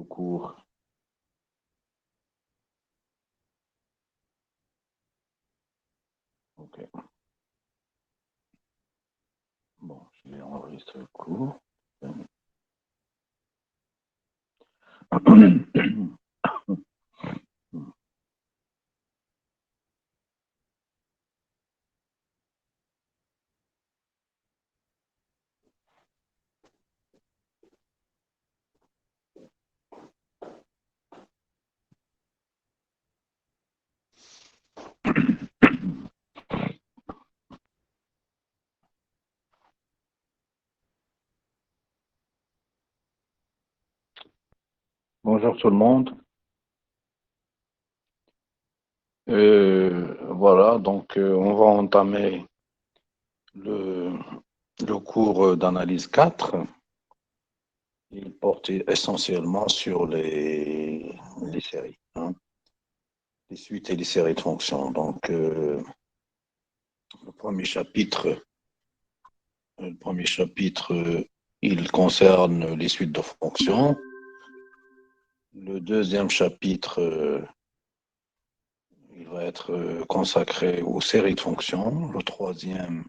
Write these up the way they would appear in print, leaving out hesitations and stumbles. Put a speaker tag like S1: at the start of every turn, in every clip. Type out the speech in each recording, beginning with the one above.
S1: Tout court. Ok. Bon, je vais enregistrer le cours. Bonjour tout le monde. Voilà, donc on va entamer le, le cours d'analyse 4. Il porte essentiellement sur les séries, hein, les suites et les séries de fonctions. Donc, le premier chapitre, il concerne les suites de fonctions. Le deuxième chapitre, il va être consacré aux séries de fonctions. Le troisième,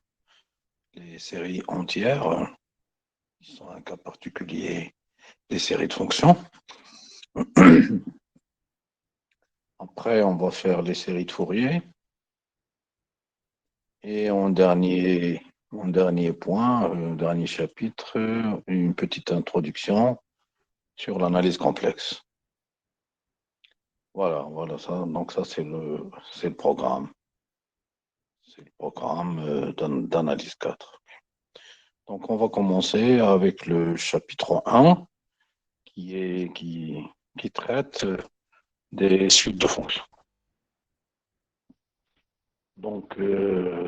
S1: les séries entières, qui sont un cas particulier des séries de fonctions. Après, on va faire les séries de Fourier. Et en dernier point, dernier chapitre, une petite introduction sur l'analyse complexe. Voilà ça. Donc ça, c'est le programme. C'est le programme d'analyse 4. Donc on va commencer avec le chapitre 1 qui traite des suites de fonctions. Donc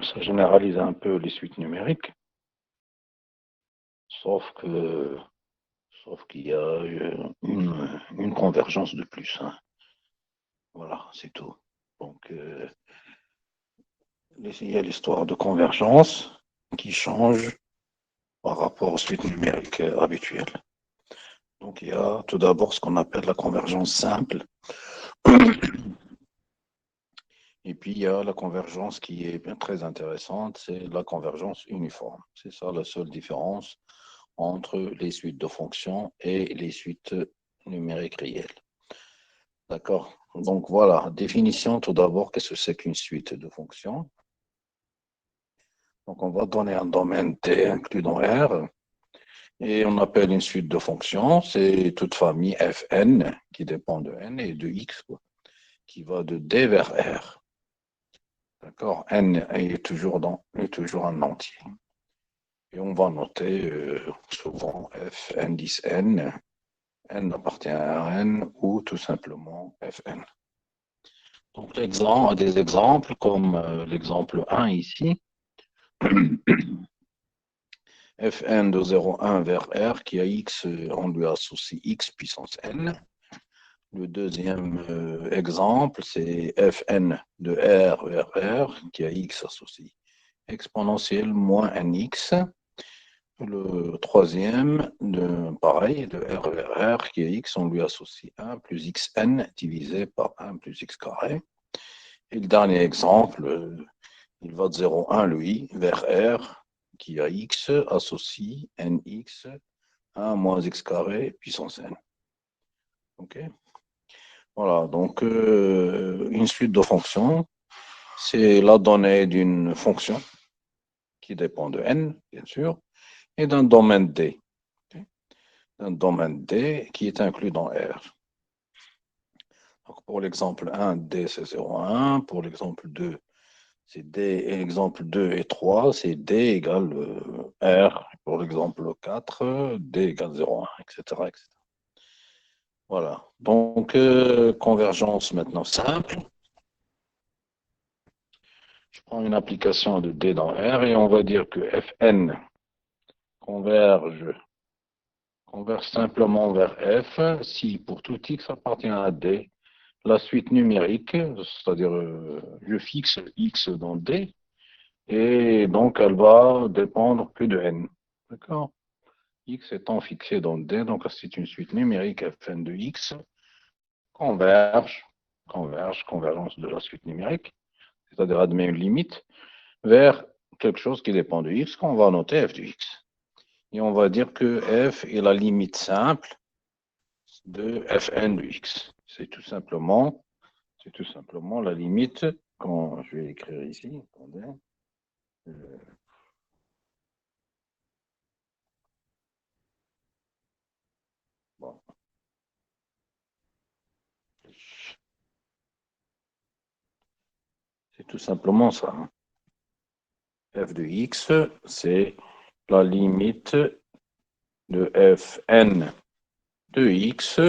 S1: ça généralise un peu les suites numériques, sauf qu'il y a une convergence de plus, hein. Voilà, c'est tout. Donc, il y a l'histoire de convergence qui change par rapport aux suites numériques habituelles. Donc, il y a tout d'abord ce qu'on appelle la convergence simple. Et puis, il y a la convergence qui est bien très intéressante, c'est la convergence uniforme. C'est ça la seule différence entre les suites de fonctions et les suites numériques réelles. D'accord? Donc, voilà, définition tout d'abord, qu'est-ce que c'est qu'une suite de fonctions? Donc, on va donner un domaine T inclus dans R et on appelle une suite de fonctions. C'est toute famille Fn qui dépend de n et de x, quoi, qui va de D vers R. D'accord? N est toujours un entier. Et on va noter souvent F indice n, n appartient à Rn ou tout simplement Fn. Donc, des exemples comme l'exemple 1 ici. Fn de 0,1 vers R, qui a x, on lui associe x puissance n. Le deuxième exemple, c'est Fn de R vers R, qui a x associé exponentielle moins nx. Le troisième, pareil, de R vers R, qui a x, on lui associe 1 plus xn divisé par 1 plus x carré. Et le dernier exemple, il va de 0,1, lui, vers R, qui a x associe nx 1 moins x carré puissance n. OK? Voilà, donc une suite de fonctions, c'est la donnée d'une fonction qui dépend de n, bien sûr, et d'un domaine D. Okay? Un domaine D qui est inclus dans R. Donc pour l'exemple 1, D c'est 0,1. Pour l'exemple 2, c'est D. Et l'exemple 2 et 3, c'est D égale R. Pour l'exemple 4, D égale 0,1, etc., etc. Voilà. Donc, convergence maintenant simple. Je prends une application de D dans R et on va dire que Fn converge simplement vers F si pour tout X appartient à D, la suite numérique, c'est-à-dire je fixe X dans D, et donc elle va dépendre que de N. D'accord? X étant fixé dans D, donc c'est une suite numérique Fn de X, convergence de la suite numérique, c'est-à-dire admet une limite, vers quelque chose qui dépend de X, qu'on va noter F de X. Et on va dire que F est la limite simple de Fn de X. C'est tout simplement la limite, quand je vais écrire ici, attendez, bon. C'est tout simplement ça. F de X, c'est la limite de Fn de X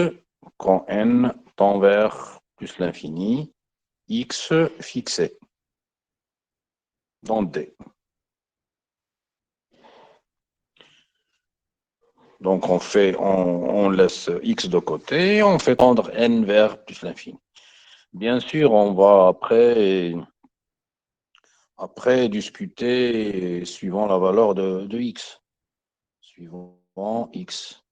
S1: quand n tend vers plus l'infini, X fixé dans D. Donc on laisse X de côté et on fait tendre n vers plus l'infini. Bien sûr, on va après discuter suivant la valeur de X. Suivant X.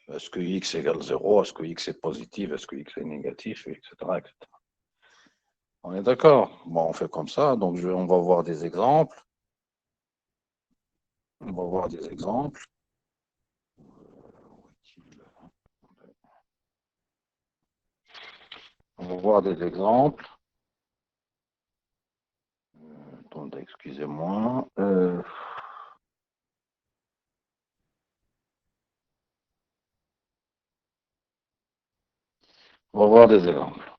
S1: Est-ce que X égale 0? Est-ce que X est positif? Est-ce que X est négatif? Etc. etc. On est d'accord? Bon, on fait comme ça. Donc, on va voir des exemples. On va voir des exemples. On va voir des exemples. Attendez, excusez-moi. On va voir des exemples.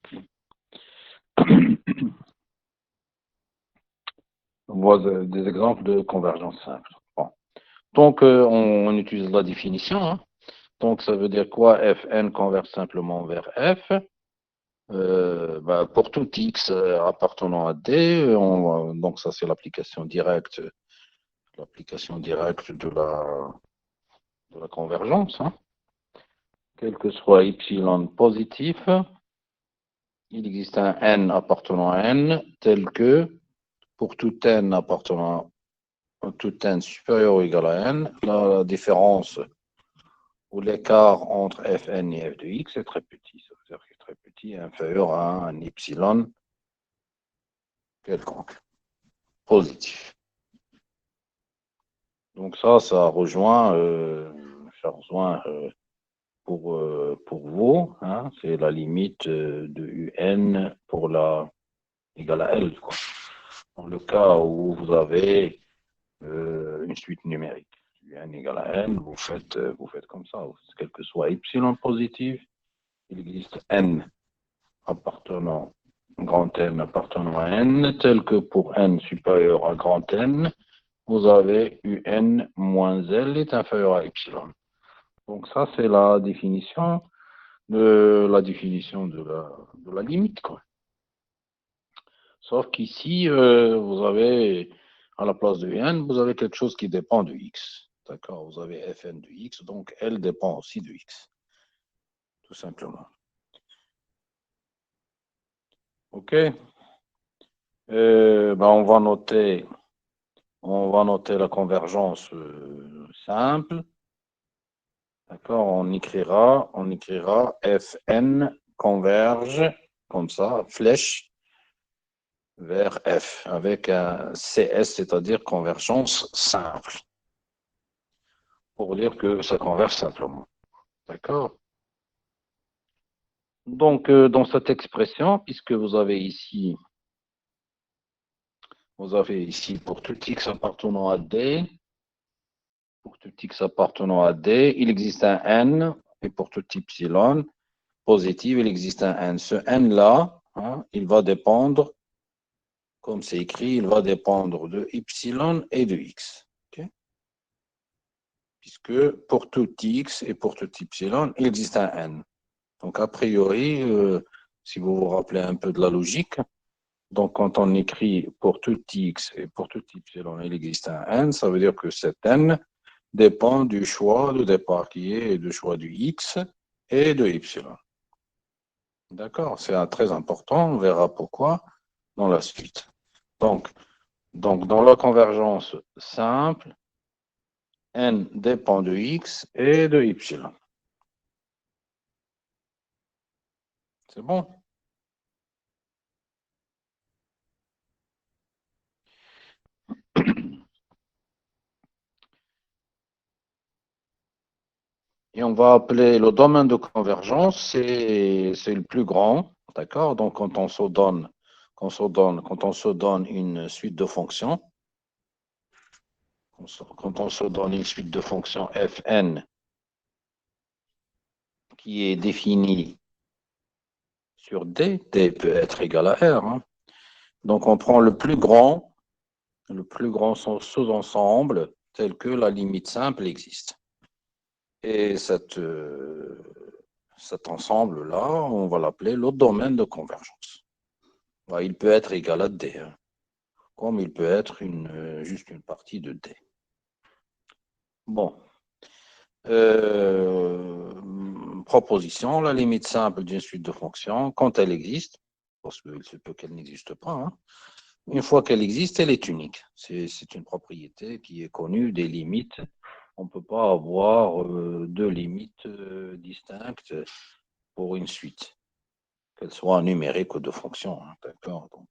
S1: On voit des exemples de convergence simple. Bon. Donc, on utilise la définition. Hein. Donc, ça veut dire quoi? Fn converge simplement vers F. Pour tout X appartenant à D, donc ça c'est l'application directe de la convergence. Hein. Quel que soit epsilon positif, il existe un n appartenant à n tel que pour tout n appartenant à tout n supérieur ou égal à n, la différence ou l'écart entre Fn et f de x est très petit. Ça veut dire qu'il est très petit, inférieur à un epsilon quelconque, positif. Donc ça rejoint, pour vous, hein, c'est la limite de UN pour la égale à L, quoi. Dans le cas où vous avez une suite numérique, UN égale à N, vous faites comme ça, quel que soit epsilon positif, il existe N appartenant, grand N appartenant à N, tel que pour N supérieur à grand N, vous avez UN moins L est inférieur à epsilon. Donc ça, c'est la définition de la limite, quoi. Sauf qu'ici, vous avez, à la place de n, vous avez quelque chose qui dépend de x. D'accord? Vous avez fn de x, donc elle dépend aussi de x. Tout simplement. OK? On va noter la convergence simple. D'accord? On écrira Fn converge, comme ça, flèche, vers F, avec un CS, c'est-à-dire convergence simple, pour dire que ça converge simplement. D'accord? Donc, dans cette expression, puisque vous avez ici pour tout x appartenant à D, il existe un n, et pour tout epsilon positif, il existe un n. Ce n-là, hein, il va dépendre, comme c'est écrit, il va dépendre de epsilon et de x. Okay? Puisque pour tout x et pour tout epsilon, il existe un n. Donc, a priori, si vous vous rappelez un peu de la logique, donc quand on écrit pour tout x et pour tout epsilon, il existe un n, ça veut dire que cet n dépend du choix de départ qui est le choix du x et de epsilon. D'accord? C'est très important, on verra pourquoi dans la suite. Donc dans la convergence simple, n dépend de x et de y. C'est bon? Et on va appeler le domaine de convergence, c'est le plus grand, d'accord? Donc, quand on se donne une suite de fonctions, quand on se donne une suite de fonctions fn qui est définie sur D peut être égal à R, hein. Donc, on prend le plus grand sous-ensemble tel que la limite simple existe. Et cet ensemble-là, on va l'appeler le domaine de convergence. Il peut être égal à D, hein, comme il peut être juste une partie de D. Bon. Proposition, la limite simple d'une suite de fonctions, quand elle existe, parce qu'il se peut qu'elle n'existe pas, hein, une fois qu'elle existe, elle est unique. C'est une propriété qui est connue des limites. On ne peut pas avoir deux limites distinctes pour une suite, qu'elle soit numérique ou de fonction, hein, d'accord? Donc,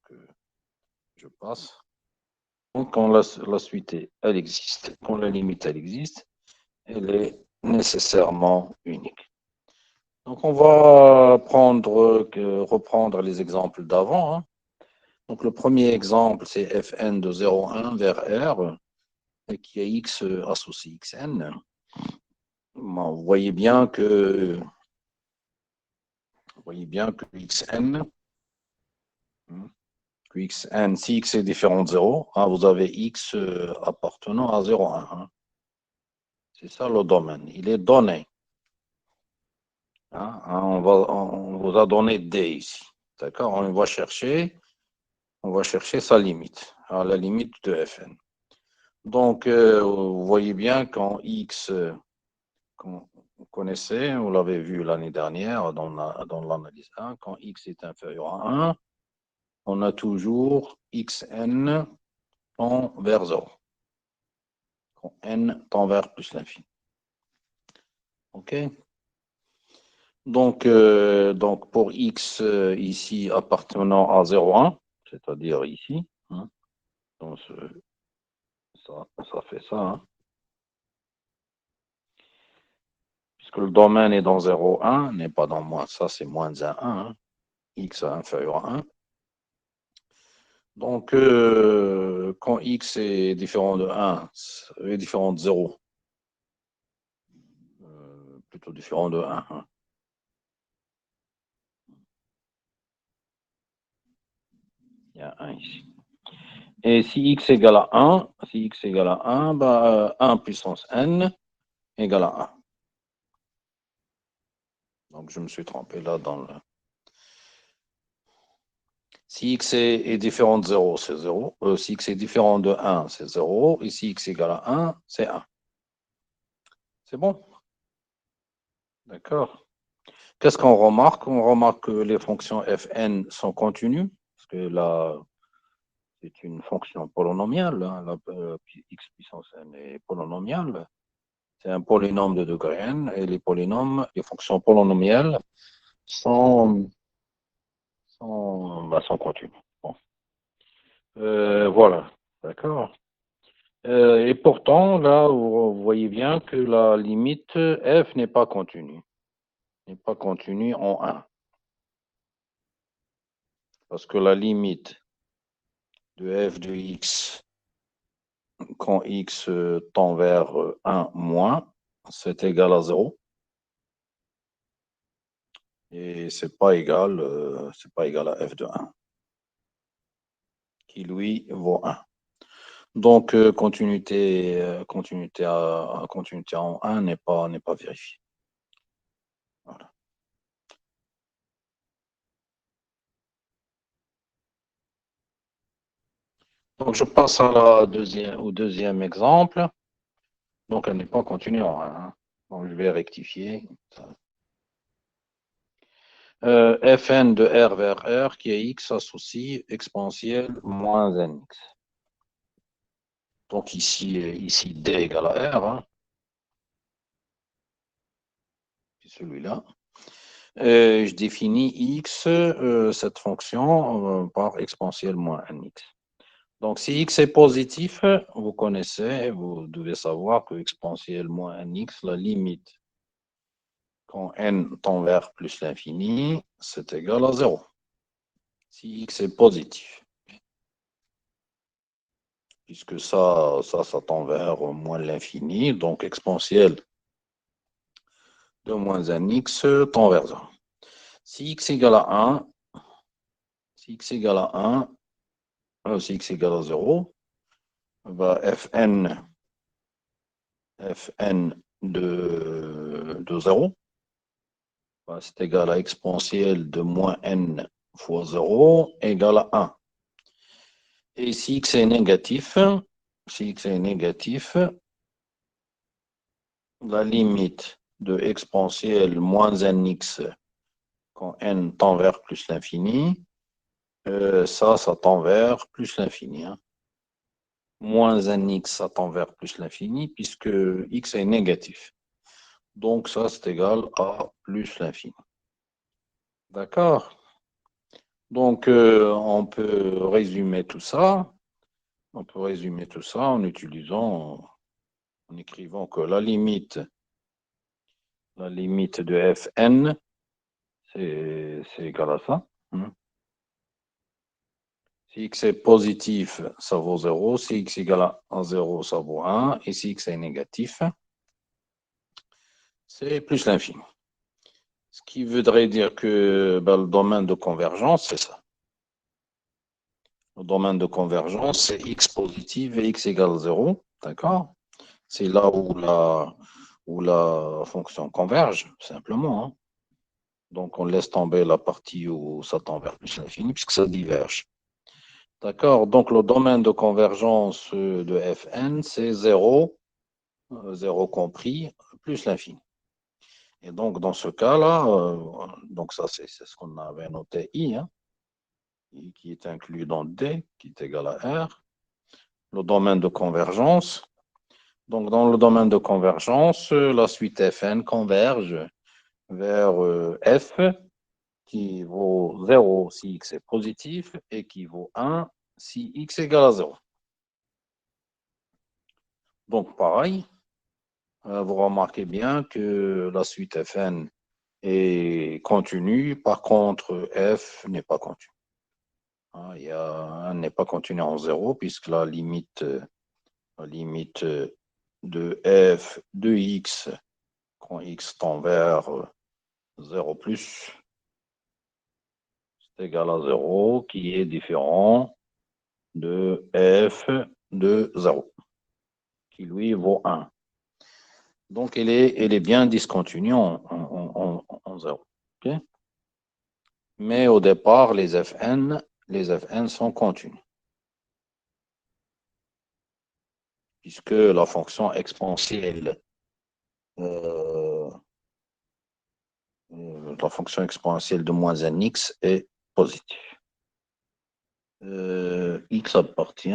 S1: je passe. Donc, quand la suite, elle existe, quand la limite, elle existe, elle est nécessairement unique. Donc, on va reprendre les exemples d'avant, hein. Donc, le premier exemple, c'est Fn de 0,1 vers R, et qui est x associé xn. Bon, vous voyez bien que xn, si x est différent de 0, hein, vous avez x appartenant à 0,1. Hein. C'est ça le domaine. Il est donné. Hein, on vous a donné D ici. D'accord? On va chercher sa limite, à la limite de Fn. Donc, vous voyez bien quand x, quand vous connaissez, vous l'avez vu l'année dernière dans l'analyse 1, quand x est inférieur à 1, on a toujours xn tend vers 0. Quand n tend vers plus l'infini. OK? Donc, pour x ici appartenant à 0,1, c'est-à-dire ici, hein, donc ça fait ça, hein, puisque le domaine est dans 0,1, n'est pas dans moins, ça c'est moins 1, hein, x est inférieur à 1. Donc, quand x est différent de 1, est différent de 0, plutôt différent de 1, hein. Il y a 1 ici. Et si x égale à 1, bah, 1 puissance n égale à 1. Donc, je me suis trompé là dans le... Si x est différent de 0, c'est 0. Si x est différent de 1, c'est 0. Et si x égale à 1, c'est 1. C'est bon? D'accord. Qu'est-ce qu'on remarque? On remarque que les fonctions fn sont continues, parce que là, c'est une fonction polynomiale. Hein, x puissance n est polynomiale. C'est un polynôme de degré n, et les fonctions polynomiales sont continues. Bon. Voilà, d'accord. Et pourtant, là, vous voyez bien que la limite f n'est pas continue. N'est pas continue en 1. Parce que la limite de f de x quand x tend vers 1 moins, c'est égal à 0. Et c'est pas égal à f de 1, qui lui vaut 1. Donc, continuité en 1 n'est pas vérifiée. Voilà. Donc, je passe au deuxième exemple. Donc, elle n'est pas continue en 1. Hein. Donc, je vais rectifier. Fn de R vers R qui est x associé exponentielle moins nx. Donc, ici D égale à R. Hein. celui-là. Je définis x, cette fonction, par exponentielle moins 1x. Donc, si x est positif, vous connaissez, vous devez savoir que exponentielle moins 1x, la limite quand n tend vers plus l'infini, c'est égal à 0. Si x est positif. Puisque ça tend vers moins l'infini, donc exponentielle de moins 1x tend vers 0. Si x égale à 1, si x égale à 1, si x égale à 0, bah, fn de 0, bah, c'est égal à exponentielle de moins n fois 0 égale à 1. Et si x est négatif, la limite de exponentielle moins 1x quand n tend vers plus l'infini, ça tend vers plus l'infini. Hein. Moins 1x, ça tend vers plus l'infini, puisque x est négatif. Donc, ça, c'est égal à plus l'infini. D'accord? Donc, on peut résumer tout ça. On peut résumer tout ça en utilisant, en écrivant que la limite de fn, c'est égal à ça. Hein. Si x est positif, ça vaut 0. Si x égale à 0, ça vaut 1. Et si x est négatif, c'est plus l'infini. Ce qui voudrait dire que ben, le domaine de convergence, c'est ça. Le domaine de convergence, c'est x positif et x égale 0. D'accord? C'est là où la fonction converge, simplement. Hein. Donc, on laisse tomber la partie où ça tend vers plus l'infini, puisque ça diverge. D'accord? Donc, le domaine de convergence de Fn, c'est 0, 0 compris, plus l'infini. Et donc, dans ce cas-là, donc ça, c'est ce qu'on avait noté I, hein, I qui est inclus dans D, qui est égal à R. Le domaine de convergence. Donc, dans le domaine de convergence, la suite Fn converge vers F, qui vaut 0 si x est positif et qui vaut 1 si x égale à 0. Donc, pareil, vous remarquez bien que la suite Fn est continue, par contre, F n'est pas continue. Il n'est pas continu en 0 puisque la limite de f de x quand x tend vers 0 plus, c'est égal à 0, qui est différent de f de 0, qui lui vaut 1. Donc, elle est bien discontinue en 0. Okay? Mais au départ, les fn sont continus. Puisque la fonction exponentielle la fonction exponentielle de moins 1x est positive. X appartient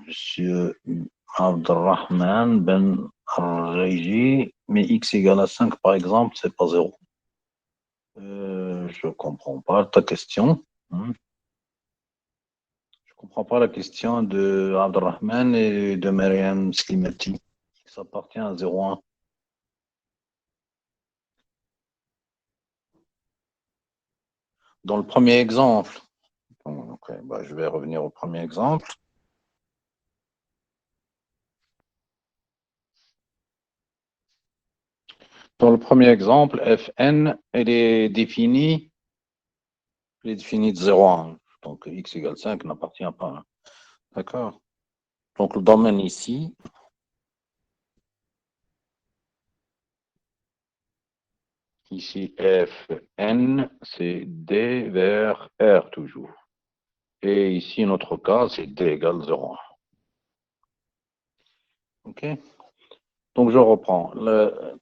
S1: Monsieur Abdelrahman Ben Al-Reiji, mais x égale à 5 par exemple, c'est pas 0. Je comprends pas ta question. Je comprends pas la question de Abdelrahman et de Myriam Slimati. X appartient à 0,1. Dans le premier exemple, okay, bah, je vais revenir au premier exemple. Dans le premier exemple, Fn, elle est définie de 0 à 1. Donc, x égale 5 n'appartient pas. Hein. D'accord? Donc, le domaine ici, Fn, c'est D vers R toujours. Et ici, notre cas, c'est D égale 0. OK? Donc, je reprends.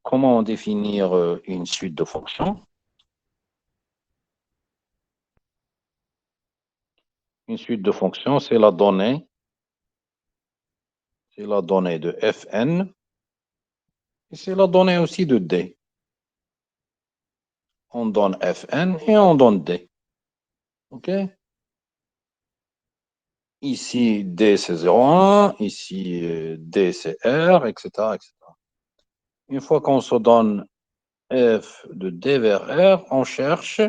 S1: Comment définir une suite de fonctions? Une suite de fonctions, c'est la donnée C'est la donnée de Fn et c'est la donnée aussi de D. On donne Fn et on donne D. OK? Ici, D c'est 0,1. Ici, D c'est R, etc., etc. Une fois qu'on se donne F de D vers R, on cherche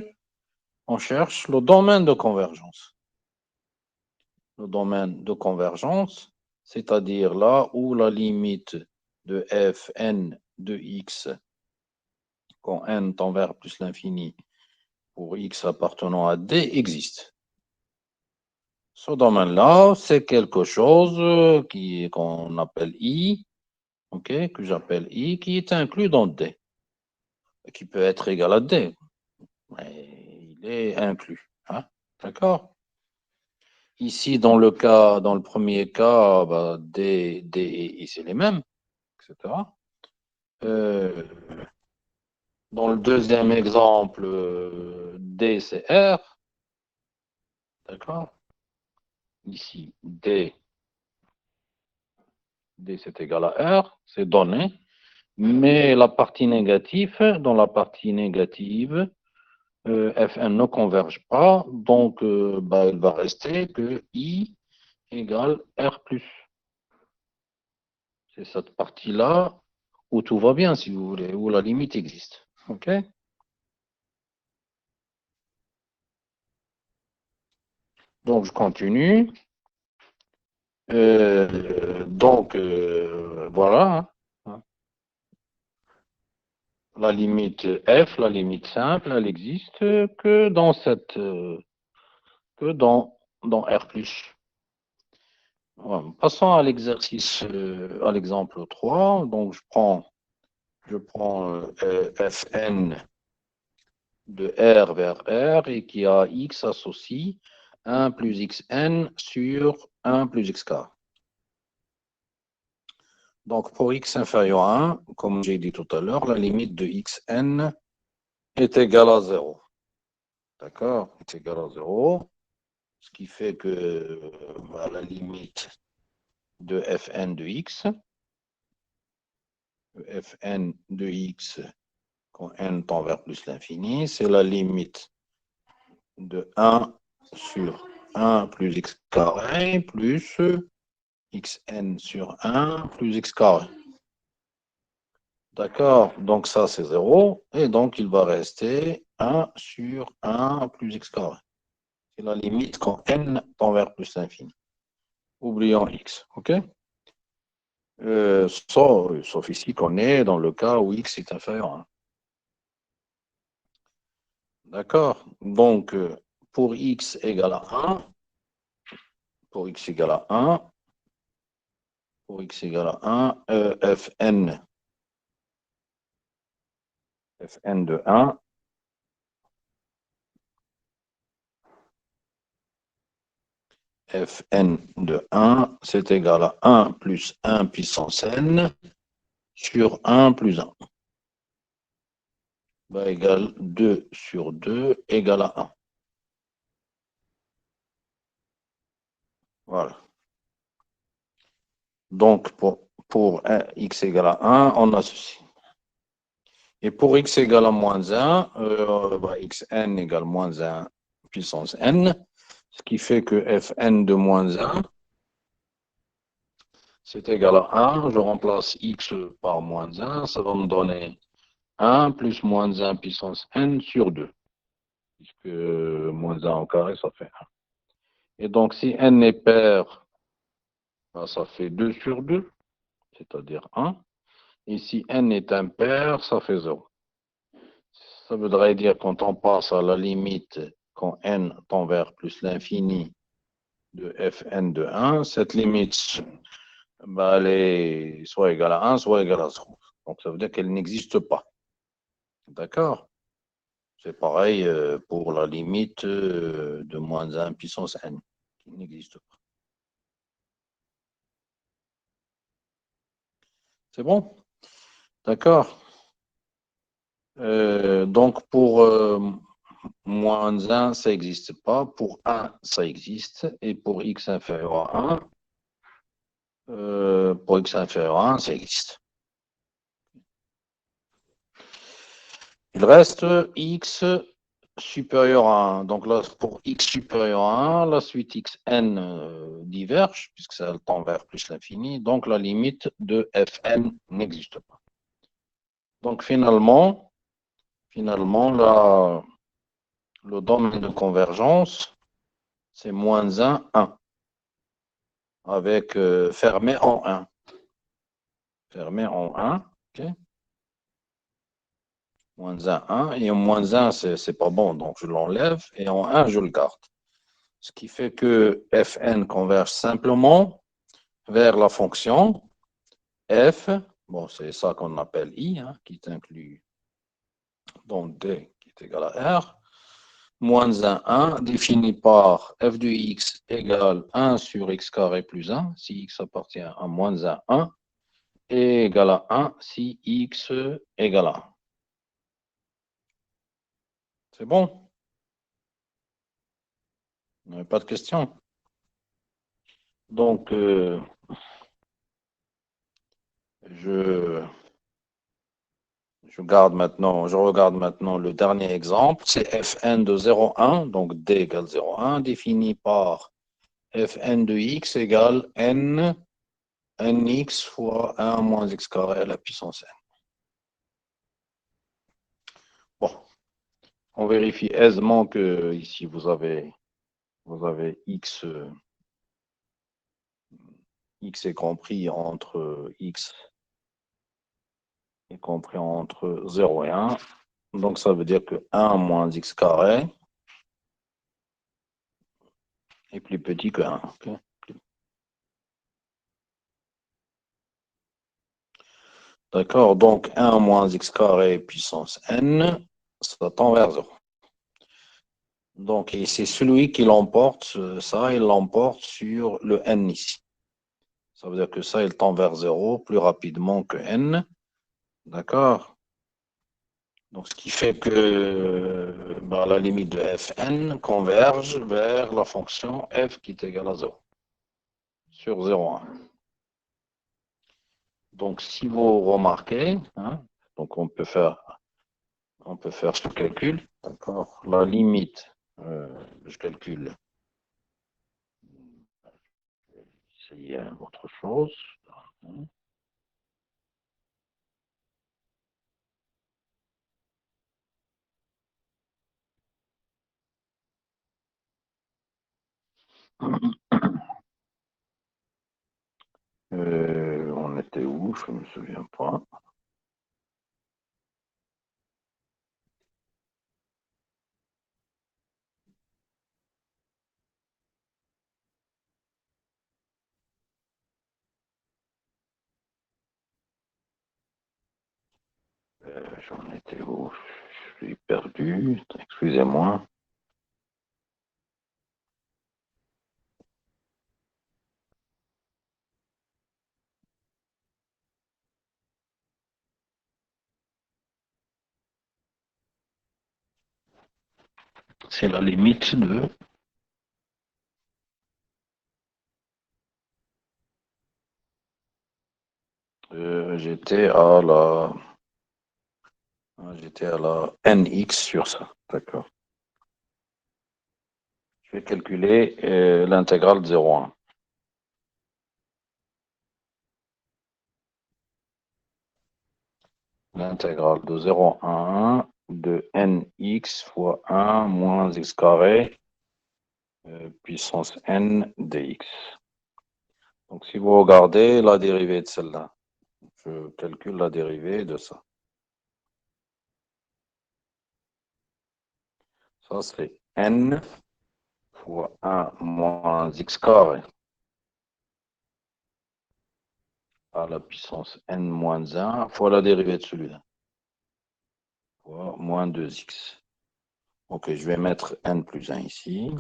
S1: le domaine de convergence. Le domaine de convergence, c'est-à-dire là où la limite de Fn de x, quand n tend vers plus l'infini, pour x appartenant à D, existe. Ce domaine-là, c'est quelque chose qu'on appelle I, okay, que j'appelle I, qui est inclus dans D, qui peut être égal à D, mais il est inclus. Hein? D'accord? Ici, dans le premier cas, bah, D et I, c'est les mêmes, etc. Euh, dans le deuxième exemple, D, c'est R, d'accord? Ici, D c'est égal à R, c'est donné. Mais la partie négative, dans la partie négative, Fn ne converge pas, donc bah, il va rester que I égale R plus. C'est cette partie-là où tout va bien, si vous voulez, où la limite existe. OK? Donc, je continue. Donc, voilà. Hein. La limite F, la limite simple, elle existe que dans dans R plus. Voilà. Passons à l'exercice, à l'exemple 3. Donc, je prends Fn de R vers R et qui a x associe 1 plus xn sur 1 plus x carré. Donc, pour x inférieur à 1, comme j'ai dit tout à l'heure, la limite de xn est égale à 0. D'accord? Est égale à 0. Ce qui fait que la limite de Fn de x, Fn de x quand n tend vers plus l'infini, c'est la limite de 1 sur 1 plus x carré plus xn sur 1 plus x carré. D'accord? Donc ça, c'est 0. Et donc, il va rester 1 sur 1 plus x carré. C'est la limite quand n tend vers plus l'infini. Oublions x. OK? Sauf ici qu'on est dans le cas où x est inférieur à 1. D'accord? Donc, pour x égale à 1, pour x égale à 1, pour x égale à 1, Fn de 1, Fn de 1, c'est égal à 1 plus 1 puissance n sur 1 plus 1. Va égale 2 sur 2 égale à 1. Voilà. Donc, pour x égale à 1, on a ceci. Et pour x égale à moins 1, xn égale moins 1 puissance n, ce qui fait que fn de moins 1, c'est égal à 1. Je remplace x par moins 1, ça va me donner 1 plus moins 1 puissance n sur 2. Puisque moins 1 au carré, ça fait 1. Et donc, si n est pair, ça fait 2 sur 2, c'est-à-dire 1. Et si n est impair, ça fait 0. Ça voudrait dire quand on passe à la limite, quand n tend vers plus l'infini de fn de 1, cette limite, elle est soit égale à 1, soit égale à 0. Donc ça veut dire qu'elle n'existe pas. D'accord? C'est pareil pour la limite de moins 1 puissance n, qui n'existe pas. C'est bon? D'accord? Donc pour moins 1, ça n'existe pas. Pour 1, ça existe. Et pour x inférieur à 1, Pour x inférieur à 1, ça existe. Il reste x supérieur à 1. Donc là, pour x supérieur à 1, la suite xn diverge, puisque ça tend vers plus l'infini. Donc la limite de fn n'existe pas. Donc finalement le domaine de convergence, c'est moins 1, 1, avec fermé en 1. Fermé en 1, ok. Moins 1, 1. Et en moins 1, c'est pas bon, donc je l'enlève. Et en 1, je le garde. Ce qui fait que Fn converge simplement vers la fonction f. Bon, c'est ça qu'on appelle i, hein, qui est inclus dans d qui est égal à r. Moins 1, 1, défini par f de x égale 1 sur x carré plus 1, si x appartient à moins 1, 1, et égal à 1 si x égale à 1. C'est bon? Vous n'avez pas de questions? Donc, je regarde maintenant le dernier exemple. C'est Fn de 0,1, donc d égale 0,1, défini par Fn de x égale nx fois 1 moins x carré à la puissance n. Bon, on vérifie aisément que ici vous avez x, x est compris entre x est compris entre 0 et 1. Donc ça veut dire que 1 moins x carré est plus petit que 1. Okay. D'accord, donc 1 moins x carré puissance n, ça tend vers 0. Donc, et c'est celui qui l'emporte, ça, il l'emporte sur le n ici. Ça veut dire que ça, il tend vers 0 plus rapidement que n. D'accord? Donc, ce qui fait que la limite de fn converge vers la fonction f qui est égale à 0 sur 0,1. Donc, si vous remarquez, hein, donc on peut faire ce calcul. D'accord. La limite, je calcule. C'est autre chose. On était où? Je ne me souviens pas. J'en étais où? Je suis perdu. Excusez-moi. C'est la limite de. J'étais à la. J'étais à la nx sur ça. D'accord. Je vais calculer l'intégrale de 0,1. L'intégrale de 0,1 de nx fois 1 moins x carré puissance n dx. Donc, si vous regardez la dérivée de celle-là, je calcule la dérivée de ça. Ça, c'est n fois 1 moins x carré à la puissance n moins 1 fois la dérivée de celui-là, fois moins 2x. Ok, je vais mettre n plus 1 ici.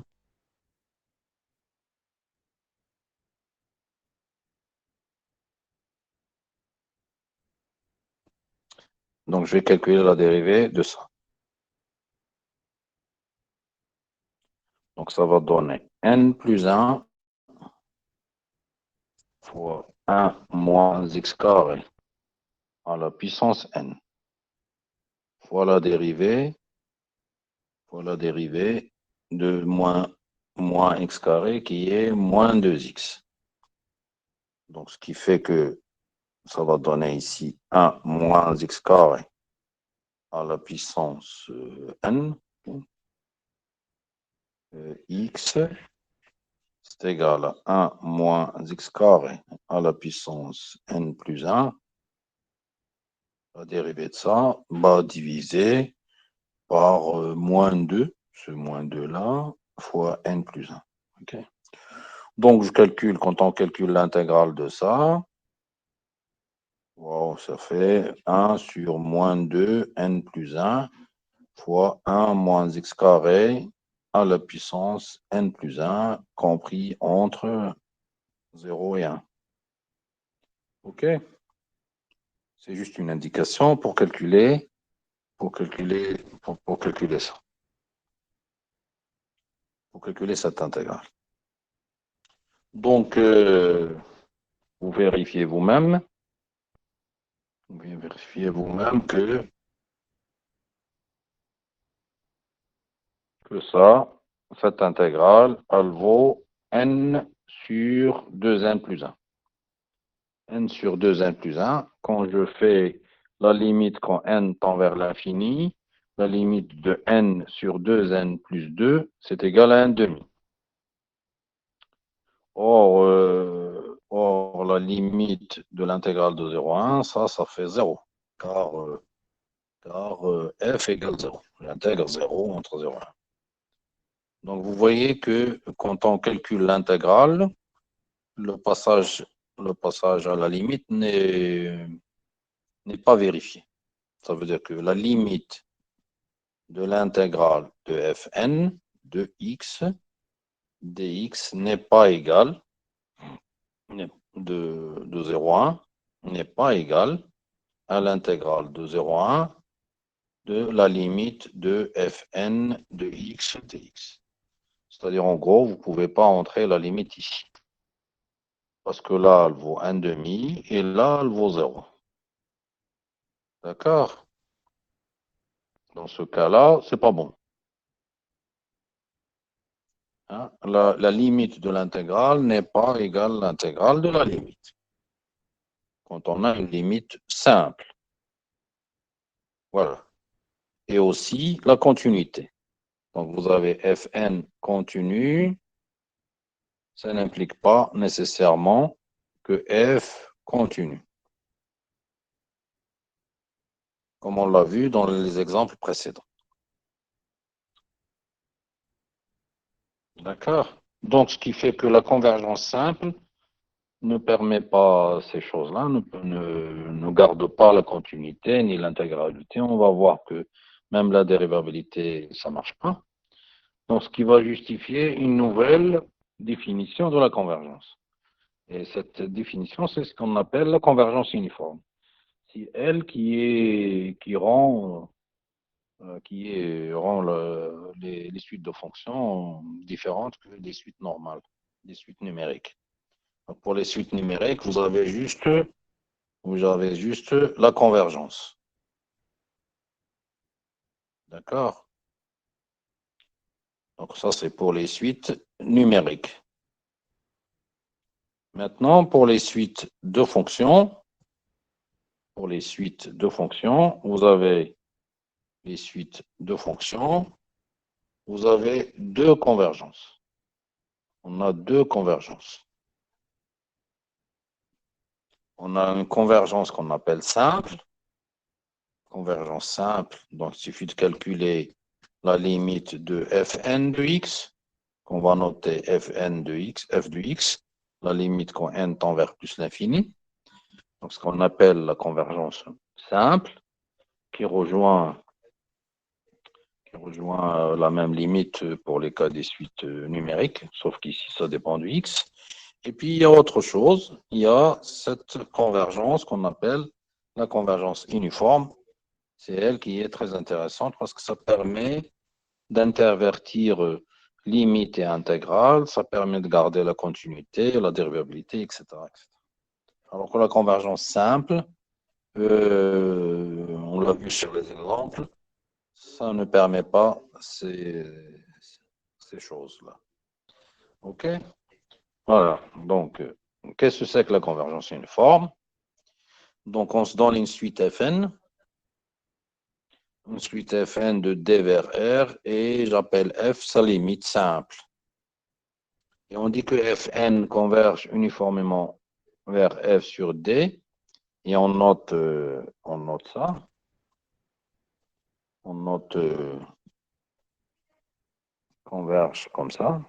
S1: Donc, je vais calculer la dérivée de ça. Donc, ça va donner n plus 1 fois 1 moins x carré à la puissance n fois la dérivée de moins x carré qui est moins 2x. Donc, ce qui fait que ça va donner ici 1 moins x carré à la puissance n, x, c'est égal à 1 moins x carré à la puissance n plus 1. La dérivée de ça va diviser par moins 2, ce moins 2-là, fois n plus 1. Okay. Donc, quand on calcule l'intégrale de ça, wow, ça fait 1 sur moins 2, n plus 1, fois 1 moins x carré à la puissance n plus 1, compris entre 0 et 1. OK? C'est juste une indication pour calculer ça. Pour calculer cette intégrale. Donc, vous vérifiez vous-même. Que cette intégrale, elle vaut n sur 2n plus 1. N sur 2n plus 1, quand je fais la limite quand n tend vers l'infini, la limite de n sur 2n plus 2, c'est égal à 1 demi. Or, la limite de l'intégrale de 0 à 1, ça fait 0, car f égale 0. J'intègre 0 entre 0 et 1. Donc, vous voyez que quand on calcule l'intégrale, le passage à la limite n'est pas vérifié. Ça veut dire que la limite de l'intégrale de fn de x dx n'est pas égale de 0 à 1 n'est pas égale à l'intégrale de 0 à 1 de la limite de fn de x dx. C'est-à-dire, en gros, vous ne pouvez pas entrer la limite ici. Parce que là, elle vaut 1 demi et là, elle vaut 0. D'accord? Dans ce cas-là, c'est pas bon. Hein? La limite de l'intégrale n'est pas égale à l'intégrale de la limite. Quand on a une limite simple. Voilà. Et aussi la continuité. Donc, vous avez Fn continu. Ça n'implique pas nécessairement que F continue. Comme on l'a vu dans les exemples précédents. D'accord? Donc, ce qui fait que la convergence simple ne permet pas ces choses-là, ne garde pas la continuité ni l'intégralité. On va voir que même la dérivabilité, ça ne marche pas. Donc, ce qui va justifier une nouvelle définition de la convergence. Et cette définition, c'est ce qu'on appelle la convergence uniforme. C'est elle qui rend les suites de fonctions différentes que des suites normales, des suites numériques. Donc, pour les suites numériques, vous avez juste la convergence. D'accord? Donc, ça, c'est pour les suites numériques. Maintenant, pour les suites de fonctions, vous avez les suites de fonctions, vous avez deux convergences. On a deux convergences. On a une convergence qu'on appelle simple. Convergence simple, donc il suffit de calculer la limite de fn de x, qu'on va noter fn de x, f de x, la limite quand n tend vers plus l'infini. Donc, ce qu'on appelle la convergence simple, qui rejoint la même limite pour les cas des suites numériques, sauf qu'ici, ça dépend du x. Et puis, il y a autre chose, il y a cette convergence qu'on appelle la convergence uniforme. C'est elle qui est très intéressante parce que ça permet d'intervertir limite et intégrale, ça permet de garder la continuité, la dérivabilité, etc. Alors que la convergence simple, on l'a vu sur les exemples, ça ne permet pas ces choses-là. OK? Voilà. Donc, qu'est-ce que c'est que la convergence uniforme? Donc, on se donne une suite Fn de D vers R, et j'appelle F sa limite simple. Et on dit que Fn converge uniformément vers F sur D, et on note ça. On note converge comme ça.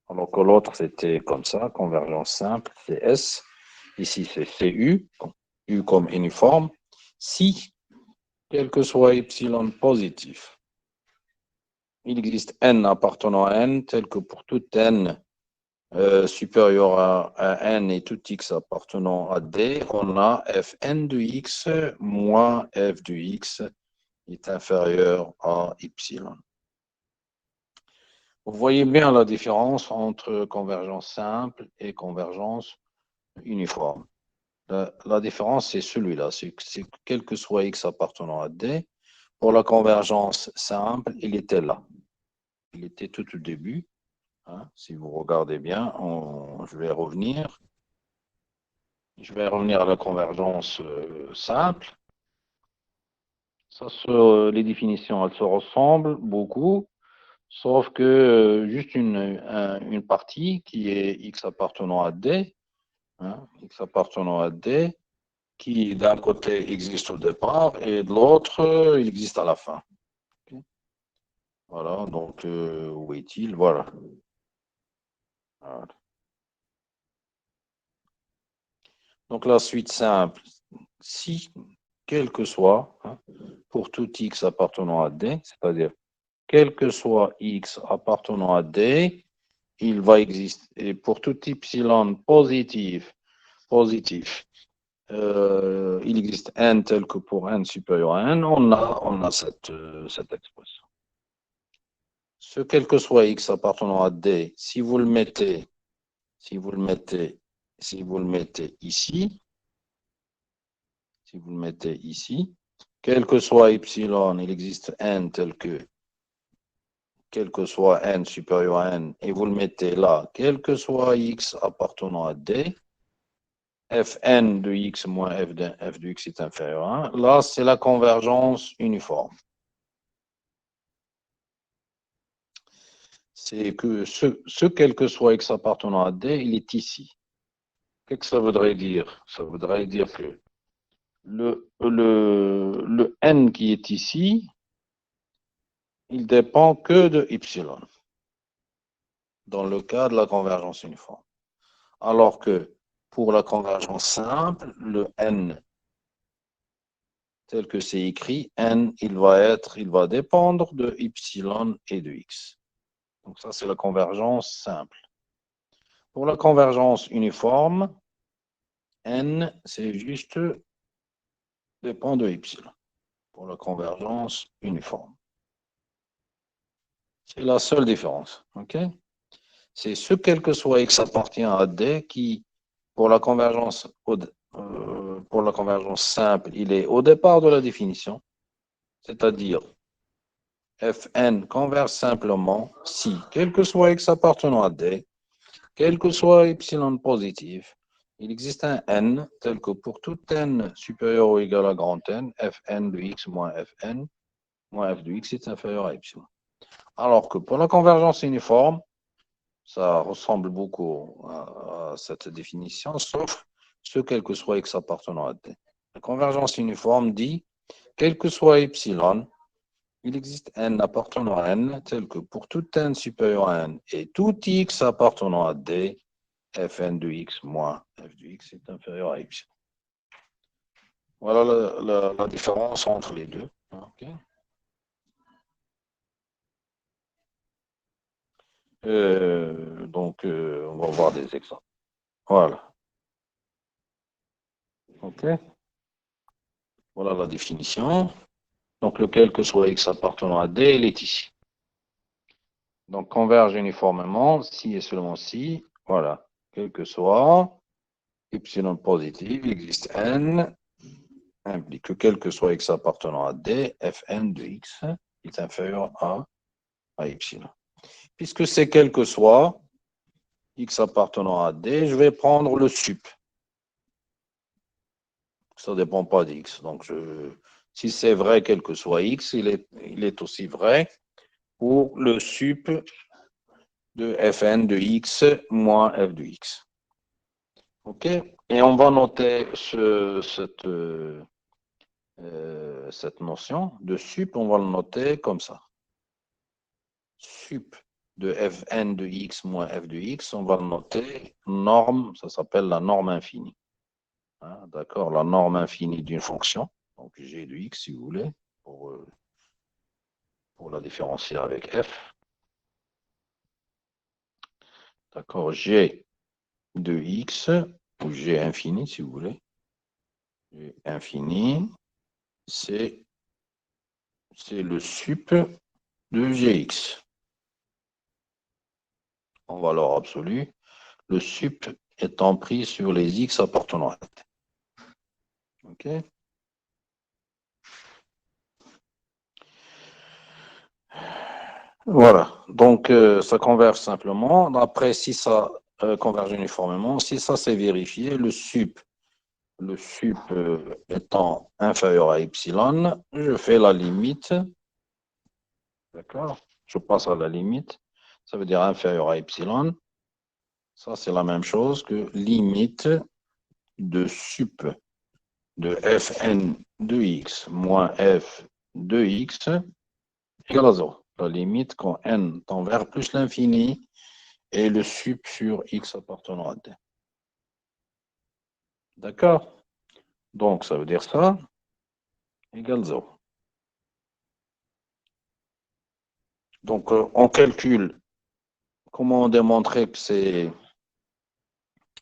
S1: Alors que l'autre, c'était comme ça, convergence simple, c'est S. Ici, c'est U, U comme uniforme. Si, quel que soit epsilon positif, il existe n appartenant à n, tel que pour tout n supérieur à n et tout x appartenant à d, on a fn de x moins f de x est inférieur à epsilon. Vous voyez bien la différence entre convergence simple et convergence uniforme. La différence, c'est celui-là, c'est quel que soit x appartenant à D. Pour la convergence simple, il était là. Il était tout au début. Hein. Si vous regardez bien, je vais revenir. Je vais revenir à la convergence simple. Les définitions, elles se ressemblent beaucoup, sauf que juste une partie qui est x appartenant à D, hein, x appartenant à D, qui d'un côté existe au départ et de l'autre, il existe à la fin. Okay. Voilà, donc où est-il? Voilà. Voilà. Donc la suite simple, si, quel que soit, hein, pour tout x appartenant à D, c'est-à-dire quel que soit x appartenant à D, il va exister, et pour tout epsilon positif, il existe n tel que pour n supérieur à n, on a cette expression. Ce quel que soit x appartenant à D, si vous le mettez ici, quel que soit epsilon, il existe n tel que quel que soit n supérieur à n, et vous le mettez là, quel que soit x appartenant à D, fn de x moins f de x est inférieur à 1, là c'est la convergence uniforme. C'est que ce quel que soit x appartenant à D, il est ici. Qu'est-ce que ça voudrait dire? Ça voudrait dire que le n qui est ici, il dépend que de epsilon, dans le cas de la convergence uniforme. Alors que pour la convergence simple, le n, tel que c'est écrit, n, il va dépendre de epsilon et de x. Donc ça, c'est la convergence simple. Pour la convergence uniforme, n, c'est juste dépend de epsilon. Pour la convergence uniforme. C'est la seule différence. OK? C'est ce quel que soit x appartient à D qui, pour la convergence simple, il est au départ de la définition, c'est-à-dire Fn converge simplement si, quel que soit x appartenant à D, quel que soit epsilon positif, il existe un n tel que pour tout n supérieur ou égal à grand N, Fn de x moins Fn moins f de x est inférieur à epsilon. Alors que pour la convergence uniforme, ça ressemble beaucoup à cette définition, sauf ce quel que soit x appartenant à D. La convergence uniforme dit, quel que soit epsilon, il existe n appartenant à n, tel que pour tout n supérieur à n et tout x appartenant à D, fn de x moins f de x est inférieur à epsilon. Voilà la différence entre les deux. Okay. Donc, on va voir des exemples. Voilà. OK. Voilà la définition. Donc, lequel que soit x appartenant à D, il est ici. Donc, converge uniformément, si et seulement si. Voilà. Quel que soit. y positive, il existe n, implique que quel que soit x appartenant à d, fn de x est inférieur à y. Puisque c'est quel que soit x appartenant à d, je vais prendre le sup. Ça ne dépend pas d'x. Donc, si c'est vrai quel que soit x, il est aussi vrai pour le sup de fn de x moins f de x. OK? Et on va noter cette notion de sup, on va le noter comme ça. Sup de fn de x moins f de x, on va le noter norme, ça s'appelle la norme infinie. Hein, d'accord? La norme infinie d'une fonction, donc g de x si vous voulez, pour la différencier avec f. D'accord? G de x, ou g infini si vous voulez. G infini, c'est le sup de gx en valeur absolue, le sup étant pris sur les x appartenant à t. OK? Voilà. Donc, ça converge simplement. Après, si ça converge uniformément, si ça c'est vérifié, le sup étant inférieur à epsilon, je fais la limite. D'accord? Je passe à la limite. Ça veut dire inférieur à epsilon. Ça, c'est la même chose que limite de sup de fn de x moins f de x égale à 0. La limite quand n tend vers plus l'infini et le sup sur x appartenant à t. D'accord? Donc, ça veut dire ça égale 0. Donc, on calcule comment démontrer qu'il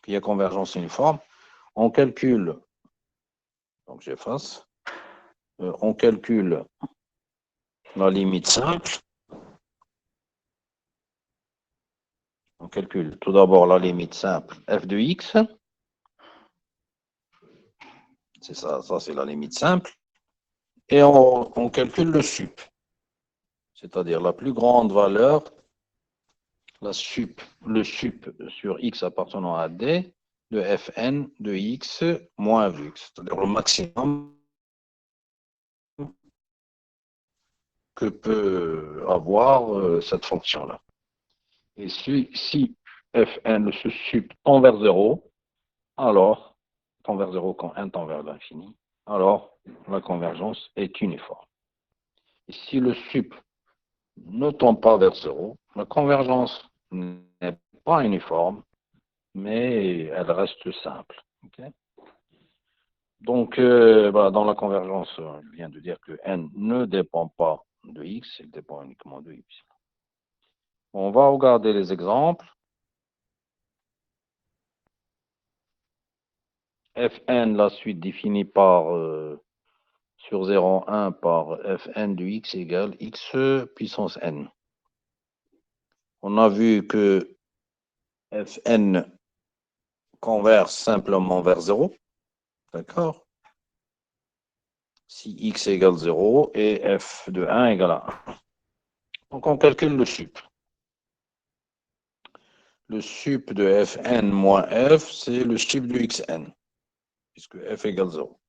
S1: y a convergence uniforme. On calcule, donc j'efface, on calcule la limite simple. On calcule tout d'abord la limite simple f de x. C'est ça, c'est la limite simple. Et on calcule le sup, c'est-à-dire la plus grande valeur, le sup sur x appartenant à d de fn de x moins f de x, c'est-à-dire le maximum que peut avoir cette fonction-là. Et si fn, ce sup, tend vers 0, alors, tend vers 0 quand n tend vers l'infini, alors la convergence est uniforme. Et si le sup ne tend pas vers 0, la convergence n'est pas uniforme, mais elle reste simple. Okay? Donc, dans la convergence, je viens de dire que n ne dépend pas de x, il dépend uniquement de y. On va regarder les exemples. Fn, la suite définie par sur 0,1 par Fn de x égale x puissance n. On a vu que Fn converge simplement vers 0. D'accord? Si x égale 0 et f de 1 égale à 1. Donc on calcule le sup. Le sup de fn moins f, c'est le sup de xn, puisque f égale 0.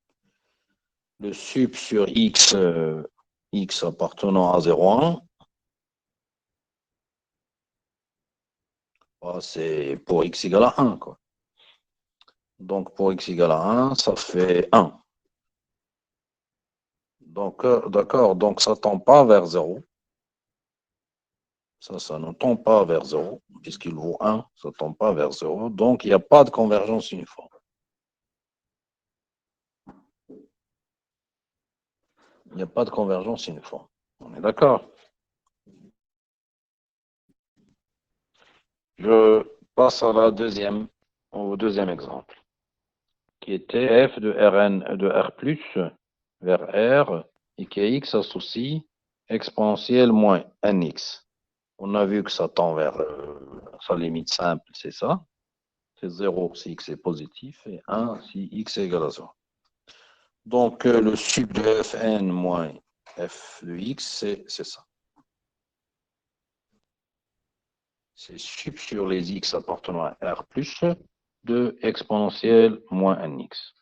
S1: Le sup sur x, x appartenant à 0,1, c'est pour x égale à 1. Quoi. Donc pour x égale à 1, ça fait 1. Donc, d'accord, donc ça ne tend pas vers 0. Ça ne tend pas vers 0, puisqu'il vaut 1, ça ne tend pas vers 0. Donc, il n'y a pas de convergence uniforme. Il n'y a pas de convergence uniforme. On est d'accord? Je passe à au deuxième exemple, qui était f de Rn de R plus vers R et qui est x associe exponentielle moins nx. On a vu que ça tend vers sa limite simple, c'est ça. C'est 0 si x est positif et 1 si x est égal à 0. Donc, le sup de fn moins f de x, c'est ça. C'est sup sur les x appartenant à R plus de exponentielle moins nx.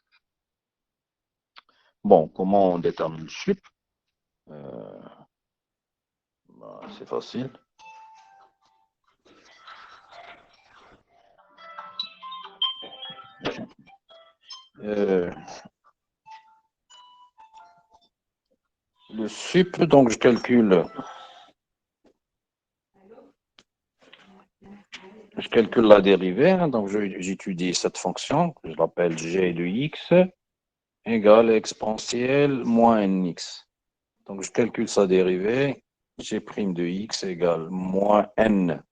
S1: Bon, comment on détermine le sup? C'est facile. Le sup, donc je calcule la dérivée, hein, donc j'étudie cette fonction, que je l'appelle g de x égale exponentielle moins nx. Donc je calcule sa dérivée, g' de x égale moins n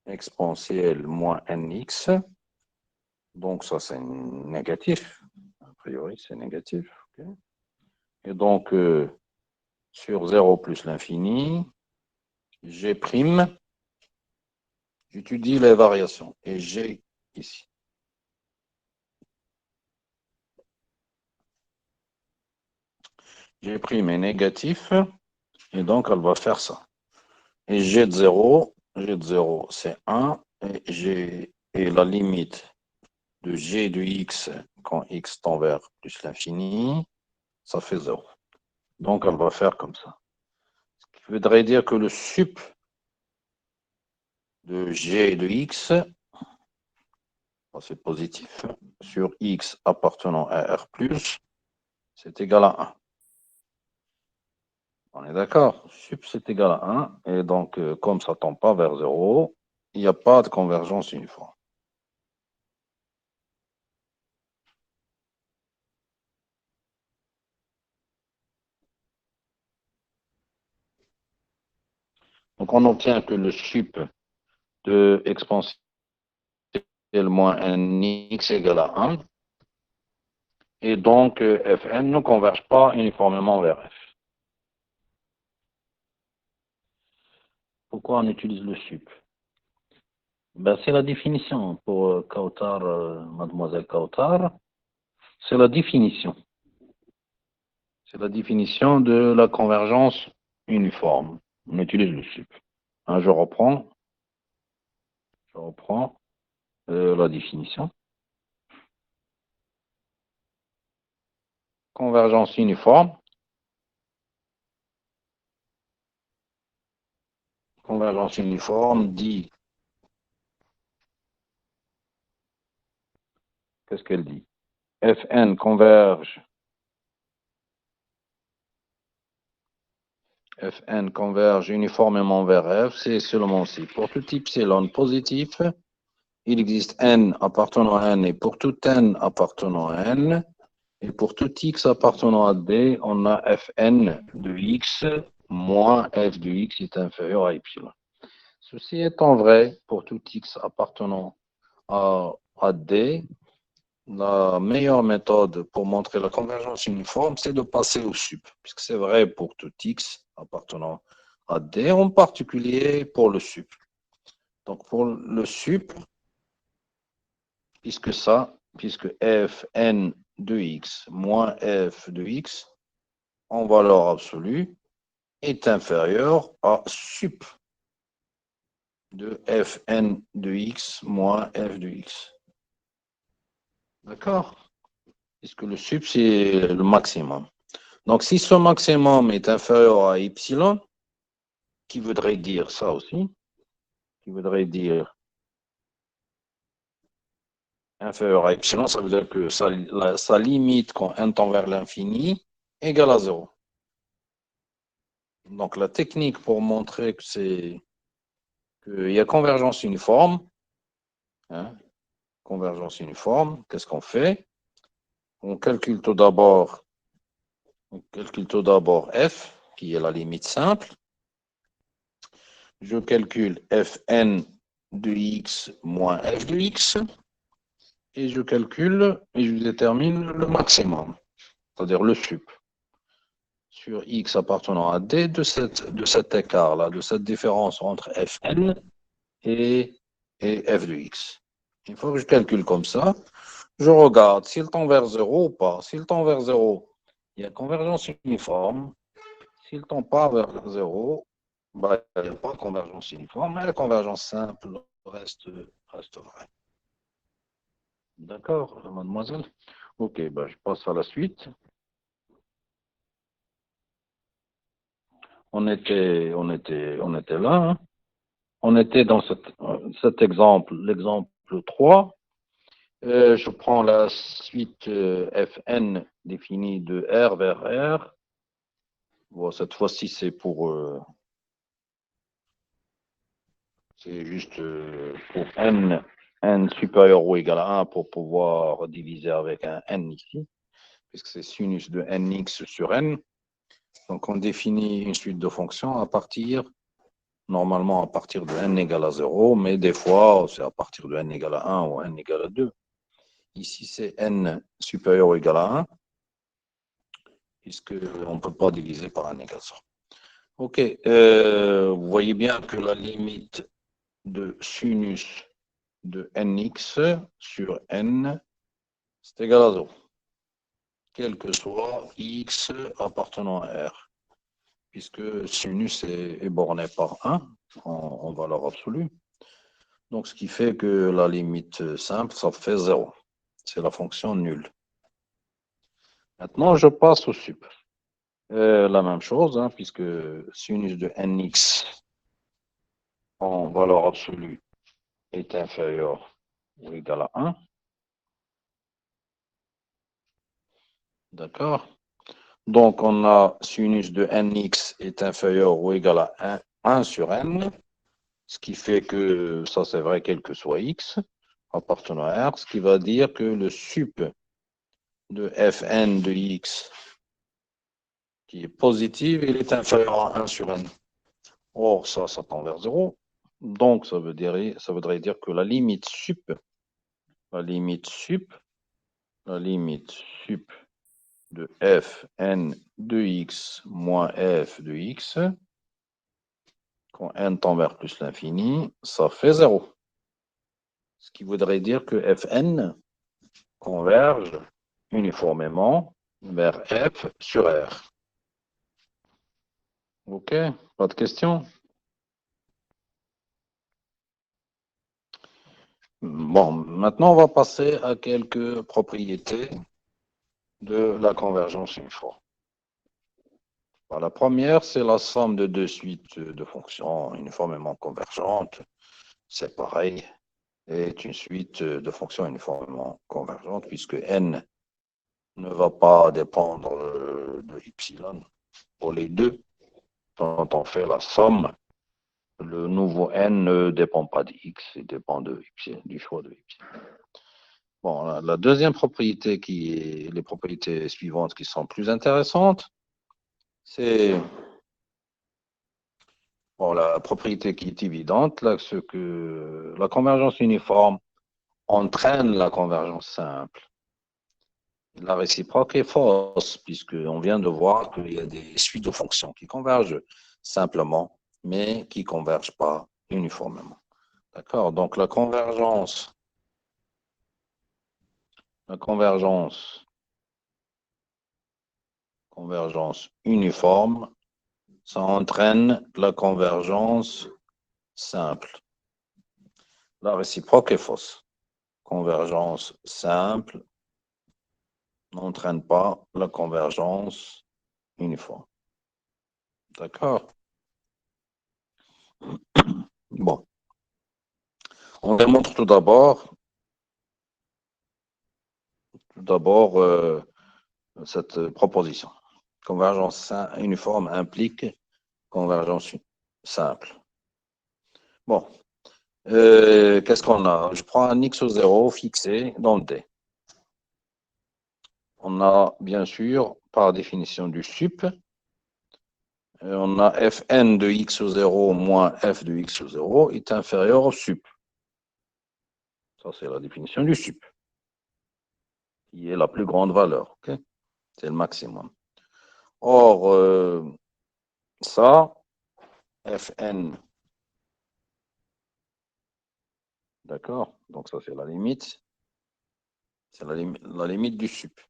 S1: exponentielle moins nx. Donc ça c'est négatif, a priori c'est négatif. Okay. Et donc sur 0 plus l'infini, g', j'étudie les variations, et g ici. G' est négatif, et donc elle va faire ça. Et g de 0, c'est 1, et la limite de g de x quand x tend vers plus l'infini, ça fait 0. Donc elle va faire comme ça. Ce qui voudrait dire que le sup de g de x, c'est positif, sur x appartenant à R+, c'est égal à 1. On est d'accord? Sup, c'est égal à 1. Et donc, comme ça ne tend pas vers 0, il n'y a pas de convergence uniforme. Donc, on obtient que le sup de exponentielle moins nx égale à 1. Et donc, Fn ne converge pas uniformément vers F. Pourquoi on utilise le sup? Ben, c'est la définition pour Kautar, mademoiselle Kautar. C'est la définition. C'est la définition de la convergence uniforme. On utilise le sup. Hein, je reprends la définition. Convergence uniforme. Convergence uniforme dit. Qu'est-ce qu'elle dit? Fn converge. Fn converge uniformément vers F, c'est seulement si pour tout epsilon positif, il existe n appartenant à n, et pour tout n appartenant à n, et pour tout x appartenant à d, on a Fn de x moins f de x est inférieur à epsilon. Ceci étant vrai pour tout x appartenant à d, la meilleure méthode pour montrer la convergence uniforme, c'est de passer au sup, puisque c'est vrai pour tout x appartenant à d, en particulier pour le sup. Donc pour le sup, puisque fn de x moins f de x en valeur absolue est inférieur à sup de fn de x moins f de x. D'accord? Puisque le sup, c'est le maximum. Donc, si ce maximum est inférieur à epsilon, qui voudrait dire ça aussi, qui voudrait dire inférieur à epsilon, ça veut dire que sa limite quand n tend vers l'infini égale à 0. Donc, la technique pour montrer qu'il y a convergence uniforme, hein, qu'est-ce qu'on fait? On calcule tout d'abord f, qui est la limite simple. Je calcule fn de x moins f de x, et je calcule et je détermine le maximum, c'est-à-dire le sup, sur x appartenant à d de cet écart-là, de cette différence entre fn et f de x. Il faut que je calcule comme ça. Je regarde s'il tend vers 0 ou pas. S'il tend vers 0, il y a convergence uniforme. S'il ne tend pas vers 0, bah, il n'y a pas de convergence uniforme, mais la convergence simple reste vraie. D'accord, mademoiselle? Ok, bah, je passe à la suite. On était là. Hein. On était dans cet exemple, l'exemple 3. Je prends la suite Fn définie de R vers R. Bon, cette fois-ci, c'est juste pour n supérieur ou égal à 1 pour pouvoir diviser avec un n ici, puisque c'est sinus de nx sur n. Donc, on définit une suite de fonctions normalement à partir de n égale à 0, mais des fois, c'est à partir de n égale à 1 ou n égale à 2. Ici, c'est n supérieur ou égal à 1, puisqu'on ne peut pas diviser par n égale à 0. OK, vous voyez bien que la limite de sinus de nx sur n, c'est égal à 0, quel que soit x appartenant à R, puisque sinus est borné par 1 en valeur absolue. Donc, ce qui fait que la limite simple, ça fait 0. C'est la fonction nulle. Maintenant, je passe au sup. La même chose, hein, puisque sinus de nx en valeur absolue est inférieur ou égal à 1. D'accord? Donc, on a sinus de nx est inférieur ou égal à 1 sur n, ce qui fait que ça, c'est vrai quel que soit x appartenant à R, ce qui va dire que le sup de fn de x qui est positif, il est inférieur à 1 sur n. Or, ça tend vers 0. Donc, ça voudrait dire que la limite sup de fn de x moins f de x, quand n tend vers plus l'infini, ça fait 0. Ce qui voudrait dire que fn converge uniformément vers f sur r. OK? Pas de questions? Bon, maintenant, on va passer à quelques propriétés de la convergence uniforme. La première, c'est la somme de deux suites de fonctions uniformément convergentes. C'est pareil, est une suite de fonctions uniformément convergentes puisque n ne va pas dépendre de epsilon pour les deux. Quand on fait la somme, le nouveau n ne dépend pas de x, il dépend du choix de epsilon. Bon, la deuxième propriété les propriétés suivantes qui sont plus intéressantes, c'est la propriété qui est évidente, là, ce que la convergence uniforme entraîne la convergence simple. La réciproque est fausse, puisqu'on vient de voir qu'il y a des suites de fonctions qui convergent simplement, mais qui ne convergent pas uniformément. D'accord? Donc la convergence uniforme, ça entraîne la convergence simple. La réciproque est fausse. Convergence simple n'entraîne pas la convergence uniforme. D'accord? Bon. On démontre tout d'abord cette proposition. Convergence uniforme implique convergence simple. Bon. Qu'est-ce qu'on a? Je prends un x au 0 fixé dans le D. On a bien sûr, par définition du sup, on a fn de x au 0 moins f de x au 0 est inférieur au sup. Ça, c'est la définition du sup, qui est la plus grande valeur. Okay? C'est le maximum. Or, ça, fn D'accord? Donc ça, c'est la limite. C'est la limite du sup.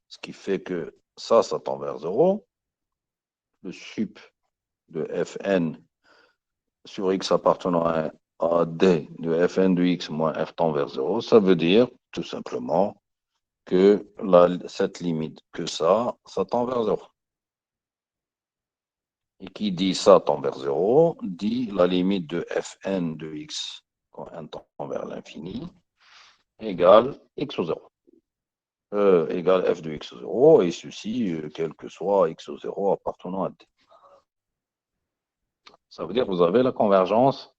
S1: Ce qui fait que ça tend vers 0. Le sup de Fn sur x appartenant à d de Fn de x moins f tend vers 0, ça veut dire tout simplement que cette limite que ça tend vers 0. Et qui dit ça tend vers 0, dit la limite de Fn de x quand n tend vers l'infini égale x au 0. Égale f de x au 0, et ceci, quel que soit x au 0 appartenant à d. Ça veut dire que vous avez la convergence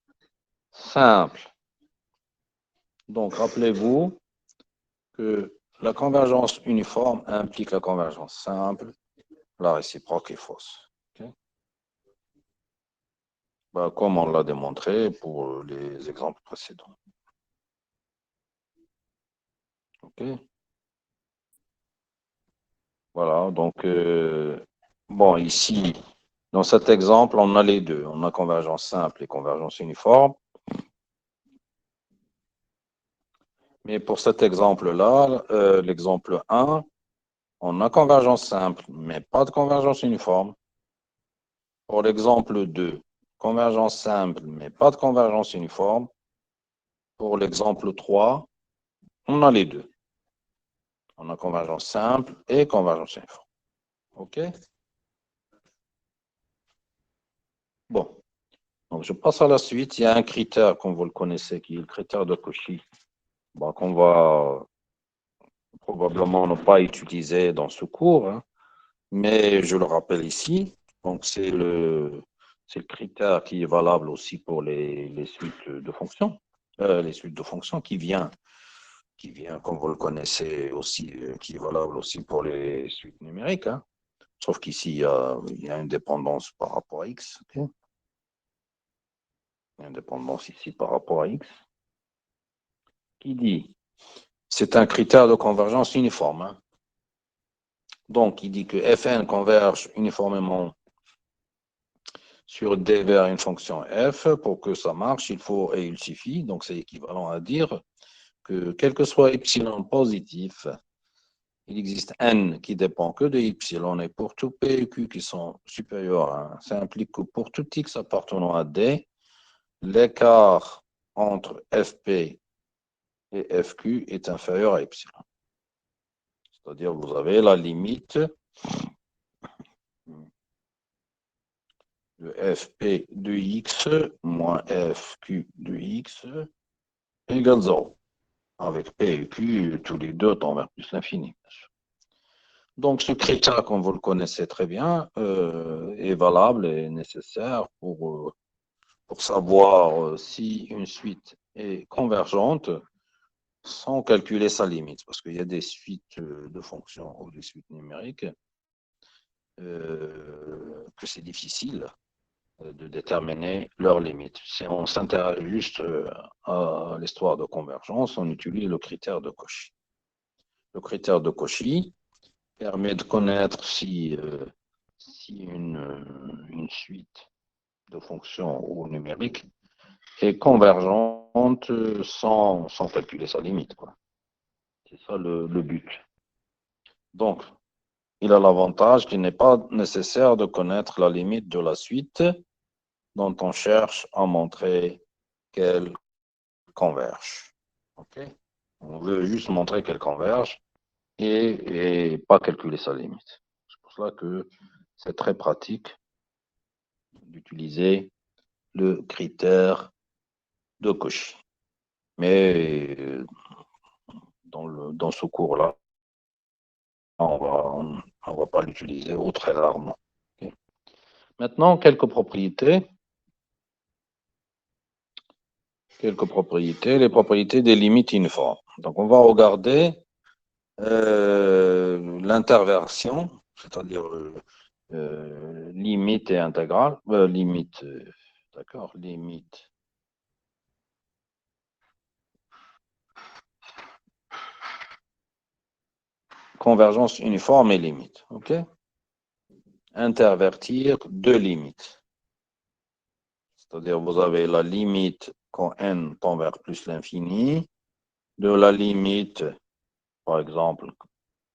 S1: simple. Donc, rappelez-vous que la convergence uniforme implique la convergence simple, la réciproque est fausse. Okay? Comme on l'a démontré pour les exemples précédents. OK? Voilà, donc, bon, ici, dans cet exemple, on a les deux. On a convergence simple et convergence uniforme. Mais pour cet exemple-là, l'exemple 1, on a convergence simple, mais pas de convergence uniforme. Pour l'exemple 2, convergence simple, mais pas de convergence uniforme. Pour l'exemple 3, on a les deux. On a convergence simple et convergence uniforme. OK? Bon. Donc, je passe à la suite. Il y a un critère, comme vous le connaissez, qui est le critère de Cauchy, qu'on va probablement ne pas utiliser dans ce cours, hein, mais je le rappelle ici. Donc, c'est le critère qui est valable aussi pour les suites de fonctions. Les suites de fonctions qui vient, comme vous le connaissez aussi, qui est valable aussi pour les suites numériques. Hein. Sauf qu'ici, il y a une dépendance par rapport à x. Okay? Il y a une dépendance ici par rapport à x. Qui dit, c'est un critère de convergence uniforme. Hein. Donc, il dit que Fn converge uniformément sur d vers une fonction f. Pour que ça marche, et il suffit, donc c'est équivalent à dire que quel que soit epsilon positif, il existe n qui dépend que de epsilon, et pour tout p et q qui sont supérieurs à 1, ça implique que pour tout x appartenant à d, l'écart entre fp et fq est inférieur à epsilon. C'est-à-dire vous avez la limite de fp de x moins fq de x égale 0. Avec p et q, tous les deux tendent vers plus l'infini. Donc, ce critère, comme vous le connaissez très bien, est valable et nécessaire pour savoir si une suite est convergente sans calculer sa limite. Parce qu'il y a des suites de fonctions ou des suites numériques que c'est difficile de déterminer leur limite. Si on s'intéresse juste à l'histoire de convergence, on utilise le critère de Cauchy. Le critère de Cauchy permet de connaître si une suite de fonctions ou numériques est convergente sans calculer sa limite. C'est ça le but. Donc, il a l'avantage qu'il n'est pas nécessaire de connaître la limite de la suite dont on cherche à montrer qu'elle converge. Okay? On veut juste montrer qu'elle converge et pas calculer sa limite. C'est pour cela que c'est très pratique d'utiliser le critère de Cauchy. Mais dans ce cours-là, on va pas l'utiliser ou très rarement. Okay. Maintenant, quelques propriétés, les propriétés des limites uniformes. Donc, on va regarder l'interversion, c'est-à-dire limite et intégrale, limite, d'accord, limite. Convergence uniforme et limite, ok? Intervertir deux limites. C'est-à-dire, vous avez la limite quand n tend vers plus l'infini, de la limite, par exemple,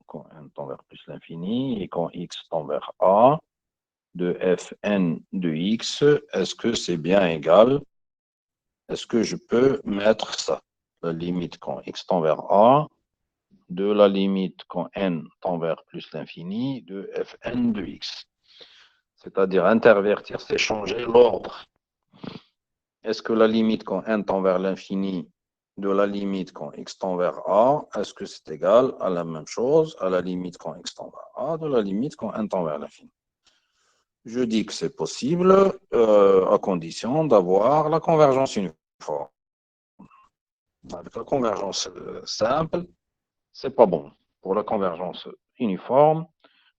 S1: quand n tend vers plus l'infini, et quand x tend vers a, de fn de x, est-ce que c'est bien égal? Est-ce que je peux mettre ça? La limite quand x tend vers a, de la limite quand n tend vers plus l'infini, de fn de x. C'est-à-dire intervertir, c'est changer l'ordre. Est-ce que la limite quand n tend vers l'infini de la limite quand x tend vers a, est-ce que c'est égal à la même chose, à la limite quand x tend vers a, de la limite quand n tend vers l'infini? Je dis que c'est possible à condition d'avoir la convergence uniforme. Avec la convergence simple, c'est pas bon. Pour la convergence uniforme,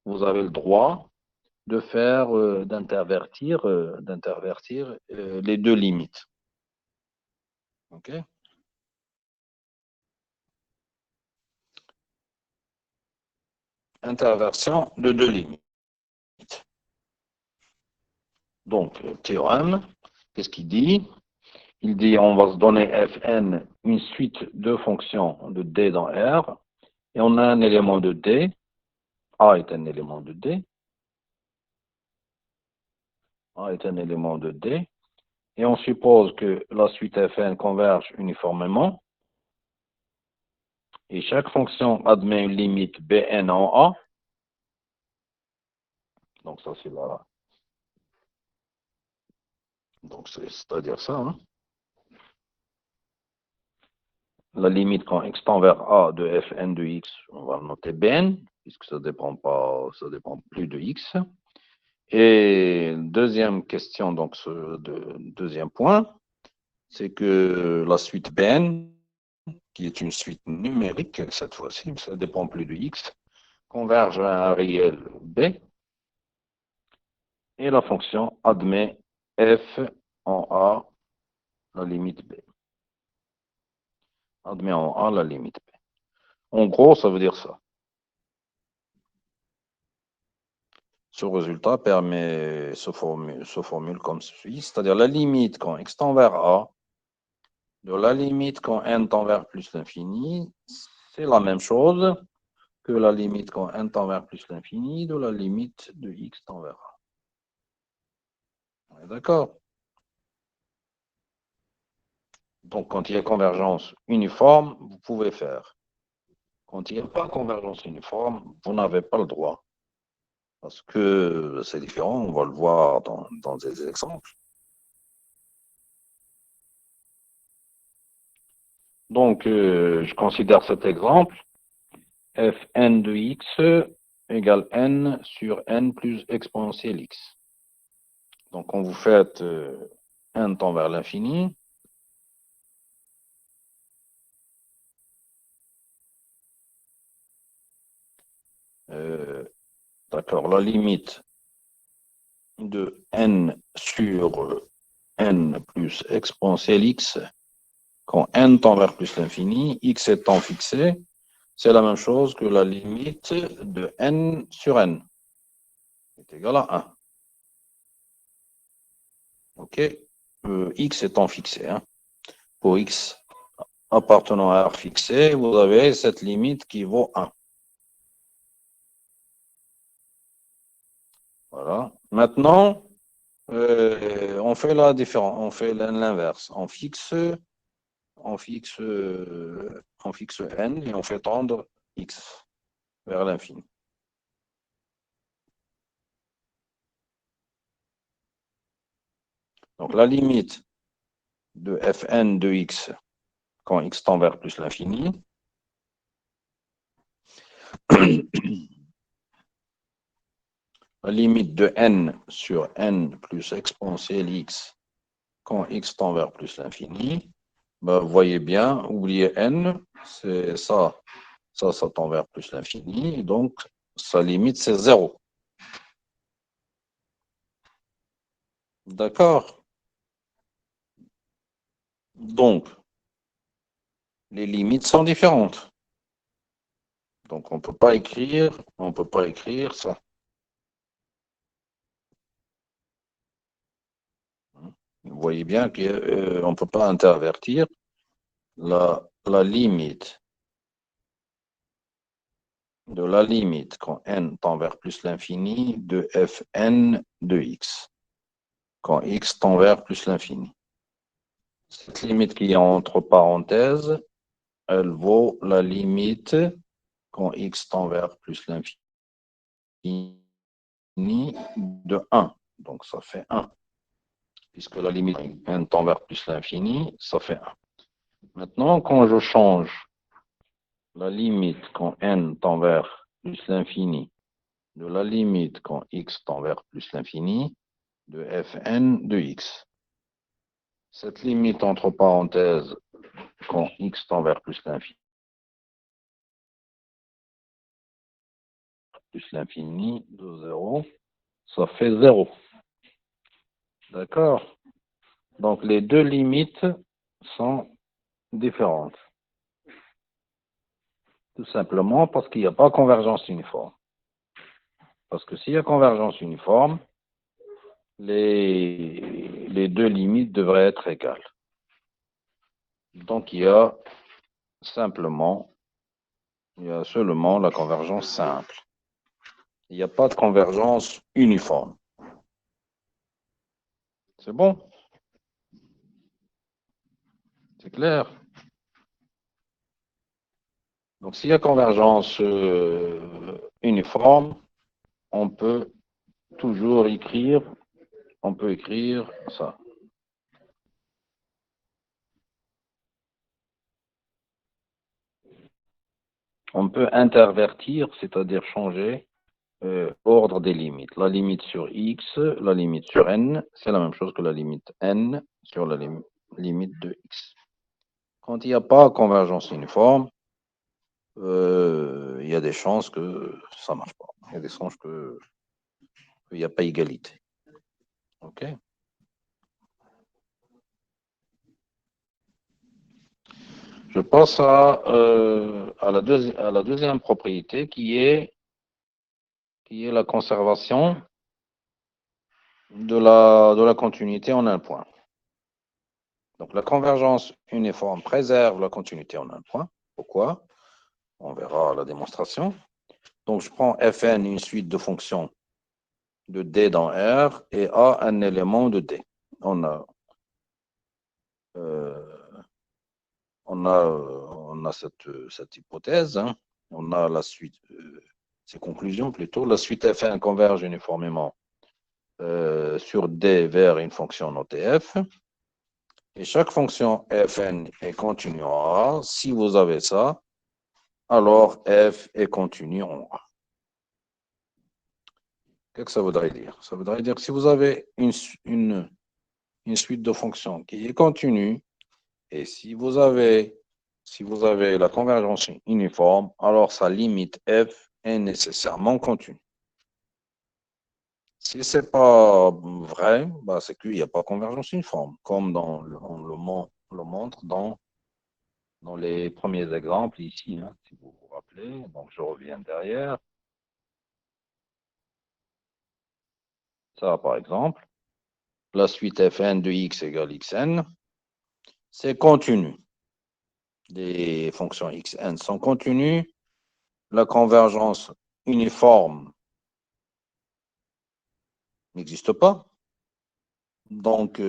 S1: vous avez le droit de faire, d'intervertir les deux limites. OK? Interversion de deux limites. Donc, le théorème, qu'est-ce qu'il dit? Il dit on va se donner Fn une suite de fonctions de D dans R, et on a un élément de D, A est un élément de D, A est un élément de D, et on suppose que la suite Fn converge uniformément, et chaque fonction admet une limite Bn en A, donc ça c'est là, donc c'est-à-dire ça, hein? La limite quand x tend vers a de fn de x, on va le noter Bn, puisque ça dépend plus de x. Et deuxième question, donc deuxième point, c'est que la suite Bn, qui est une suite numérique cette fois-ci, ça ne dépend plus de x, converge à un réel b, et la fonction admet f en a la limite b. Admet en a la limite b. En gros, ça veut dire ça. Ce résultat se formule comme suit, c'est-à-dire la limite quand x tend vers a, de la limite quand n tend vers plus l'infini, c'est la même chose que la limite quand n tend vers plus l'infini, de la limite de x tend vers a. On est d'accord? Donc, quand il y a convergence uniforme, vous pouvez faire. Quand il n'y a pas convergence uniforme, vous n'avez pas le droit. Parce que c'est différent, on va le voir dans des exemples. Donc, je considère cet exemple. Fn de x égale n sur n plus exponentielle x. Donc, quand vous faites n tend vers l'infini, d'accord, la limite de n sur n plus exponentielle x, quand n tend vers plus l'infini, x étant fixé, c'est la même chose que la limite de n sur n est égale à 1. OK? X étant fixé. Hein. Pour x appartenant à R fixé, vous avez cette limite qui vaut 1. Voilà. Maintenant, on fait la différence, on fait l'inverse. On fixe n et on fait tendre x vers l'infini. Donc la limite de fn de x quand x tend vers plus l'infini, la limite de n sur n plus exponentielle x quand x tend vers plus l'infini, ben, vous voyez bien, oubliez n, c'est ça tend vers plus l'infini, donc sa limite c'est 0. D'accord? Donc, les limites sont différentes. Donc, on peut pas écrire ça. Vous voyez bien qu'on ne peut pas intervertir la limite de la limite quand n tend vers plus l'infini de fn de x, quand x tend vers plus l'infini. Cette limite qui est entre parenthèses, elle vaut la limite quand x tend vers plus l'infini de 1. Donc ça fait 1. Puisque la limite n tend vers plus l'infini, ça fait 1. Maintenant, quand je change la limite quand n tend vers plus l'infini de la limite quand x tend vers plus l'infini de fn de x. Cette limite entre parenthèses quand x tend vers plus l'infini de 0, ça fait 0. D'accord? Donc les deux limites sont différentes. Tout simplement parce qu'il n'y a pas convergence uniforme. Parce que s'il y a convergence uniforme, les deux limites devraient être égales. Donc il y a seulement la convergence simple. Il n'y a pas de convergence uniforme. C'est bon? C'est clair? Donc s'il y a convergence uniforme, on peut toujours écrire ça. On peut intervertir, c'est-à-dire changer l'ordre des limites. La limite sur x, la limite sur n, c'est la même chose que la limite n sur la limite de x. Quand il n'y a pas convergence uniforme, il y a des chances que ça ne marche pas. Il y a des chances qu'il n'y a pas égalité. OK? Je passe à la deuxième propriété qui est la conservation de la continuité en un point. Donc la convergence uniforme préserve la continuité en un point. Pourquoi? On verra la démonstration. Donc je prends Fn une suite de fonctions de D dans R et A un élément de D. On a cette hypothèse, hein. On a la suite, ces conclusions plutôt. La suite Fn converge uniformément sur D vers une fonction notée F. Et chaque fonction Fn est continue en A. Si vous avez ça, alors F est continu en A. Qu'est-ce que ça voudrait dire? Ça voudrait dire que si vous avez une suite de fonctions qui est continue, et si vous avez la convergence uniforme, alors sa limite F est nécessairement continue. Si ce n'est pas vrai, bah, c'est qu'il n'y a pas convergence uniforme, comme on le montre dans les premiers exemples ici, hein, si vous vous rappelez. Donc, je reviens derrière. Ça, par exemple, la suite Fn de x égale xn, c'est continu. Les fonctions xn sont continues. La convergence uniforme n'existe pas. Donc,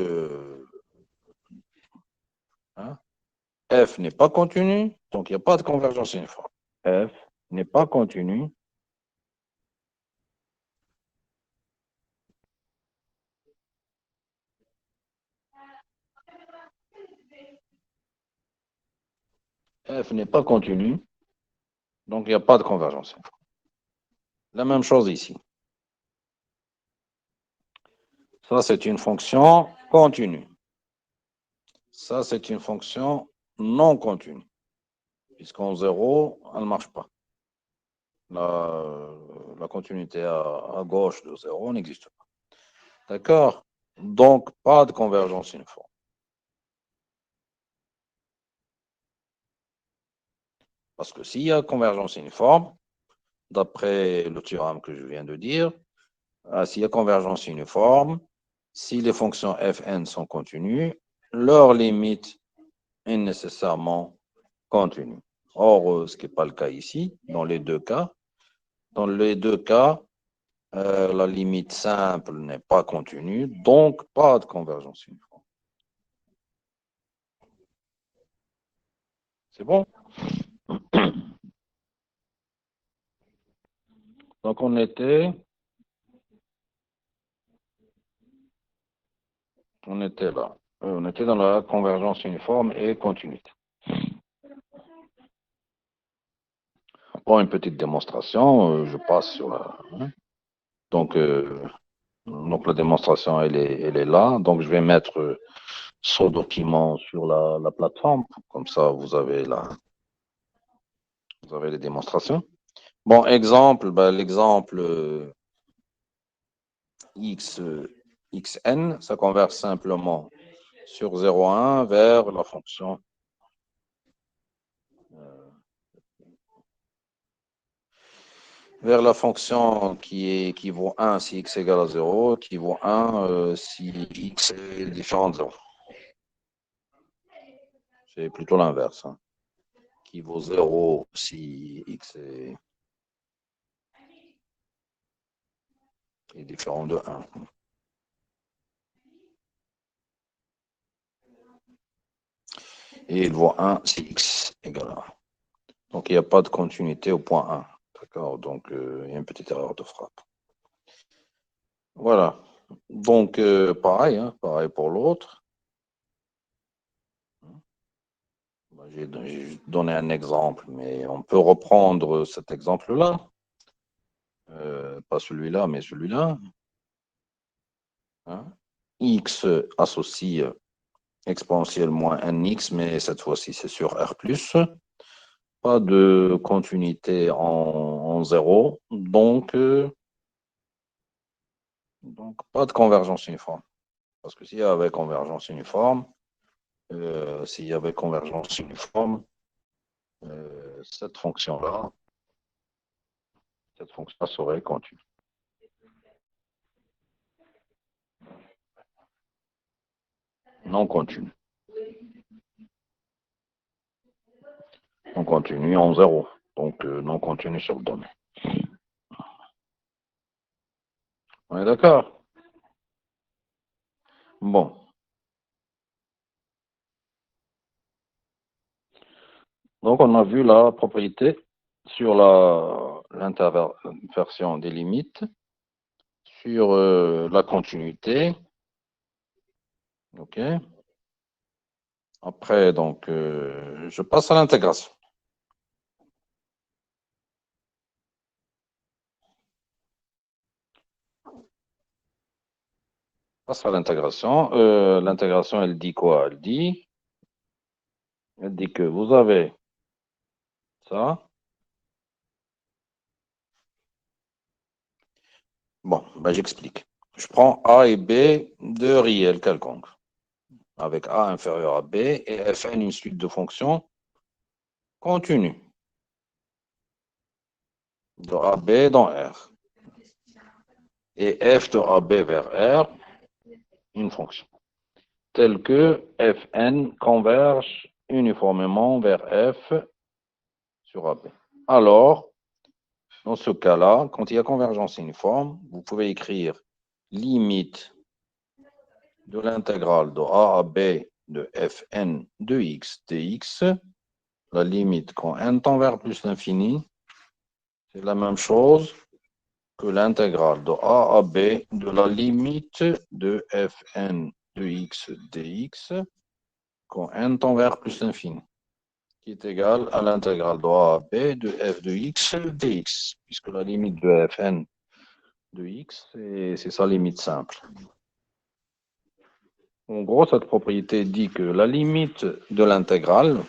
S1: hein, F n'est pas continu, donc il n'y a pas de convergence uniforme. F n'est pas continu. F n'est pas continu, donc il n'y a pas de convergence uniforme. La même chose ici. Ça, c'est une fonction continue. Ça, c'est une fonction non continue. Puisqu'en 0, elle ne marche pas. La continuité à gauche de 0 n'existe pas. D'accord? Donc, pas de convergence uniforme. Parce que s'il y a convergence uniforme, d'après le théorème que je viens de dire, s'il y a convergence uniforme, si les fonctions fn sont continues, leur limite est nécessairement continue. Or, ce qui n'est pas le cas ici, dans les deux cas. Dans les deux cas, la limite simple n'est pas continue, donc pas de convergence uniforme. C'est bon? Donc, on était là. On était dans la convergence uniforme et continuité. Bon, une petite démonstration, je passe sur la... Donc, la démonstration, elle est là. Donc, je vais mettre ce document sur la plateforme. Comme ça, vous avez les démonstrations. Bon, exemple, l'exemple xn, ça converge simplement sur 0,1 vers la fonction qui vaut 1 si x égale à 0, qui vaut 1 si x est différent de 0. C'est plutôt l'inverse. Hein. Qui vaut 0 si x est différent de 1. Et il vaut 1 si x égale à 1. Donc, il n'y a pas de continuité au point 1. D'accord? Donc, il y a une petite erreur de frappe. Voilà. Donc, pareil, hein, pareil pour l'autre. J'ai donné un exemple, mais on peut reprendre cet exemple-là. Pas celui-là, mais celui-là. Hein? X associe exponentielle moins nx, mais cette fois-ci, c'est sur R+. Pas de continuité en 0, donc pas de convergence uniforme. Parce que s'il y avait convergence uniforme, cette fonction-là serait continue. Non continue. Non continue en 0. Donc, non continue sur le domaine. On est d'accord? Bon. Donc, on a vu la propriété sur l'interversion des limites, sur la continuité. OK. Après, donc, je passe à l'intégration. Passe à l'intégration. L'intégration, elle dit quoi? Elle dit que vous avez ça. Bon, j'explique. Je prends A et B, deux réels quelconques, avec A inférieur à B et Fn une suite de fonctions continues de AB dans R. Et f de AB vers R, une fonction, telle que Fn converge uniformément vers F sur AB. Alors, dans ce cas-là, quand il y a convergence uniforme, vous pouvez écrire limite de l'intégrale de A à B de Fn de x dx. La limite quand n tend vers plus l'infini, c'est la même chose que l'intégrale de A à B de la limite de Fn de x dx quand n tend vers plus l'infini, qui est égal à l'intégrale de A à B de f de x dx, puisque la limite de Fn de x, c'est sa limite simple. En gros, cette propriété dit que la limite de l'intégrale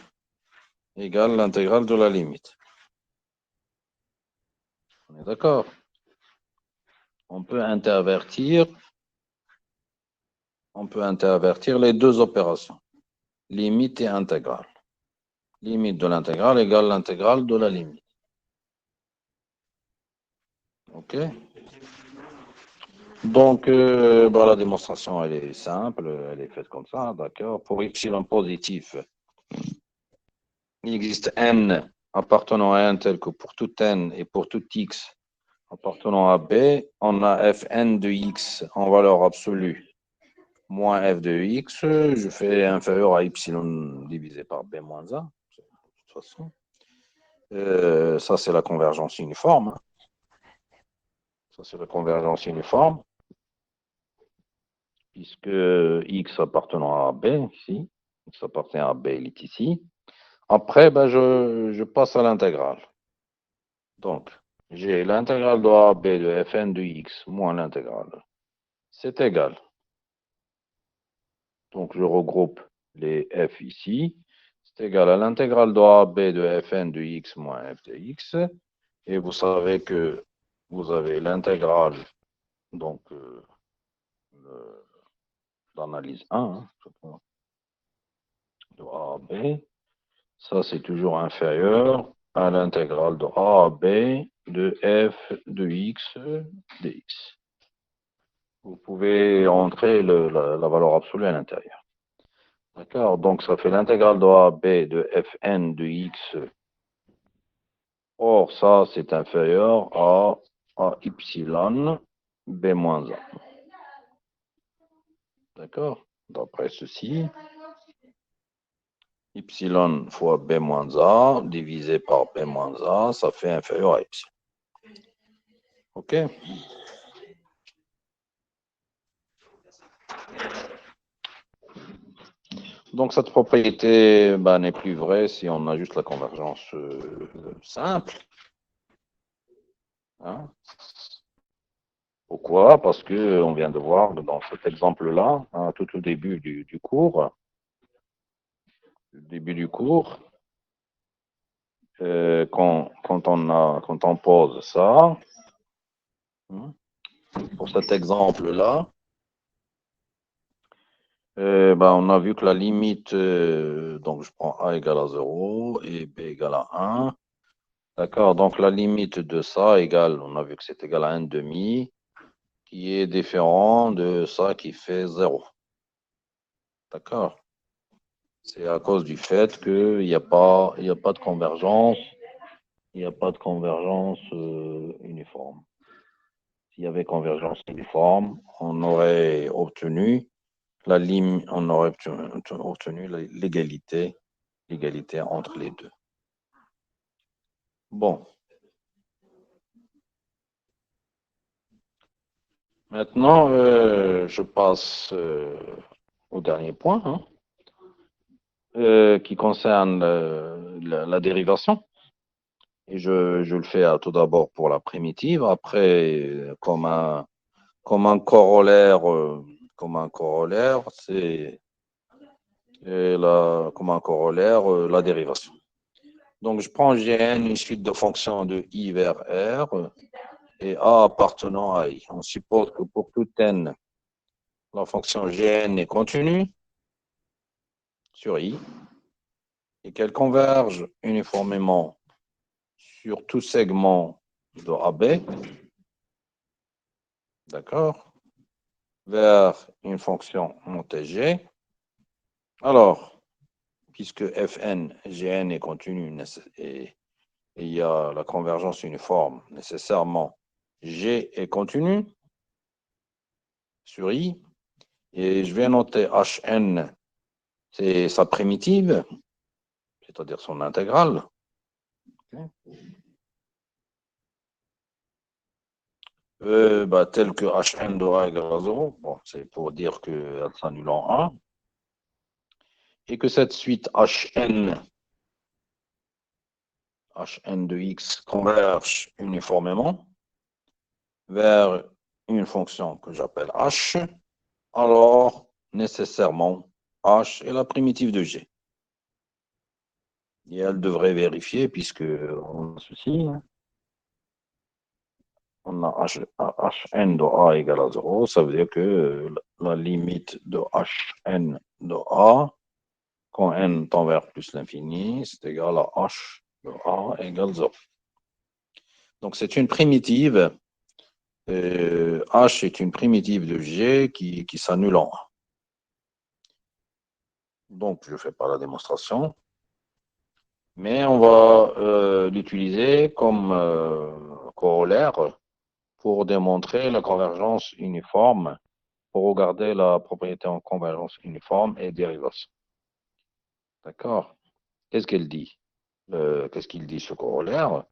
S1: égale l'intégrale de la limite. On est d'accord? On peut intervertir les deux opérations, limite et intégrale. Limite de l'intégrale égale l'intégrale de la limite. OK? Donc, la démonstration, elle est simple, elle est faite comme ça, d'accord. Pour epsilon positif, il existe n appartenant à n tel que pour tout n et pour tout x appartenant à B, on a fn de x en valeur absolue moins f de x, je fais inférieur à epsilon divisé par b moins a, de toute façon. Ça, c'est la convergence uniforme. Ça, c'est la convergence uniforme, puisque x appartenant à B, ici, x appartient à B, il est ici. Après, je passe à l'intégrale. Donc, j'ai l'intégrale de A à B de fn de x moins l'intégrale. C'est égal. Donc, je regroupe les f ici. C'est égal à l'intégrale de A à B de fn de x moins f de x. Et vous savez que vous avez l'intégrale donc d'analyse 1 de A à B. Ça, c'est toujours inférieur à l'intégrale de A à B de f de x dx. Vous pouvez entrer la valeur absolue à l'intérieur. D'accord? Donc, ça fait l'intégrale de A à B de fn de x. Or, ça, c'est inférieur à epsilon b moins a. D'accord? D'après ceci, epsilon fois b moins a divisé par b moins a, ça fait inférieur à epsilon. OK? Donc, cette propriété n'est plus vraie si on a juste la convergence simple. Hein? Pourquoi? Parce qu'on vient de voir dans cet exemple-là, hein, tout au début du cours, quand on pose ça, hein, pour cet exemple-là, on a vu que la limite, donc je prends A égale à 0 et B égale à 1. D'accord, donc la limite de ça égale, on a vu que c'est égal à 1 demi, qui est différent de ça qui fait 0. D'accord? C'est à cause du fait qu'il n'y a pas de convergence, il n'y a pas de convergence uniforme. S'il y avait convergence uniforme, on aurait obtenu l'égalité entre les deux. Bon. Maintenant, je passe au dernier point, hein, qui concerne la dérivation. Et je le fais tout d'abord pour la primitive, après comme un corollaire, c'est la dérivation. Donc, je prends Gn, une suite de fonctions de I vers R et A appartenant à I. On suppose que pour tout n, la fonction Gn est continue sur I et qu'elle converge uniformément sur tout segment de AB, d'accord, vers une fonction montée G. Alors, puisque Fn, Gn est continu et il y a la convergence uniforme, nécessairement, G est continu sur I, et je vais noter Hn, c'est sa primitive, c'est-à-dire son intégrale. Tel que Hn de A égale à 0, bon, c'est pour dire qu'elle s'annule en 1, et que cette suite Hn de x converge uniformément vers une fonction que j'appelle h, alors nécessairement h est la primitive de g. Et elle devrait vérifier puisque on a ceci. On a hn de a égale à 0, ça veut dire que la limite de hn de a, quand n tend vers plus l'infini, c'est égal à h de a égale 0. Donc c'est une primitive H est une primitive de G qui s'annule en 1. Donc, je ne fais pas la démonstration, mais on va l'utiliser comme corollaire pour démontrer la convergence uniforme, pour regarder la propriété en convergence uniforme et dérivation. D'accord? Qu'est-ce qu'elle dit? Qu'est-ce qu'il dit ce corollaire?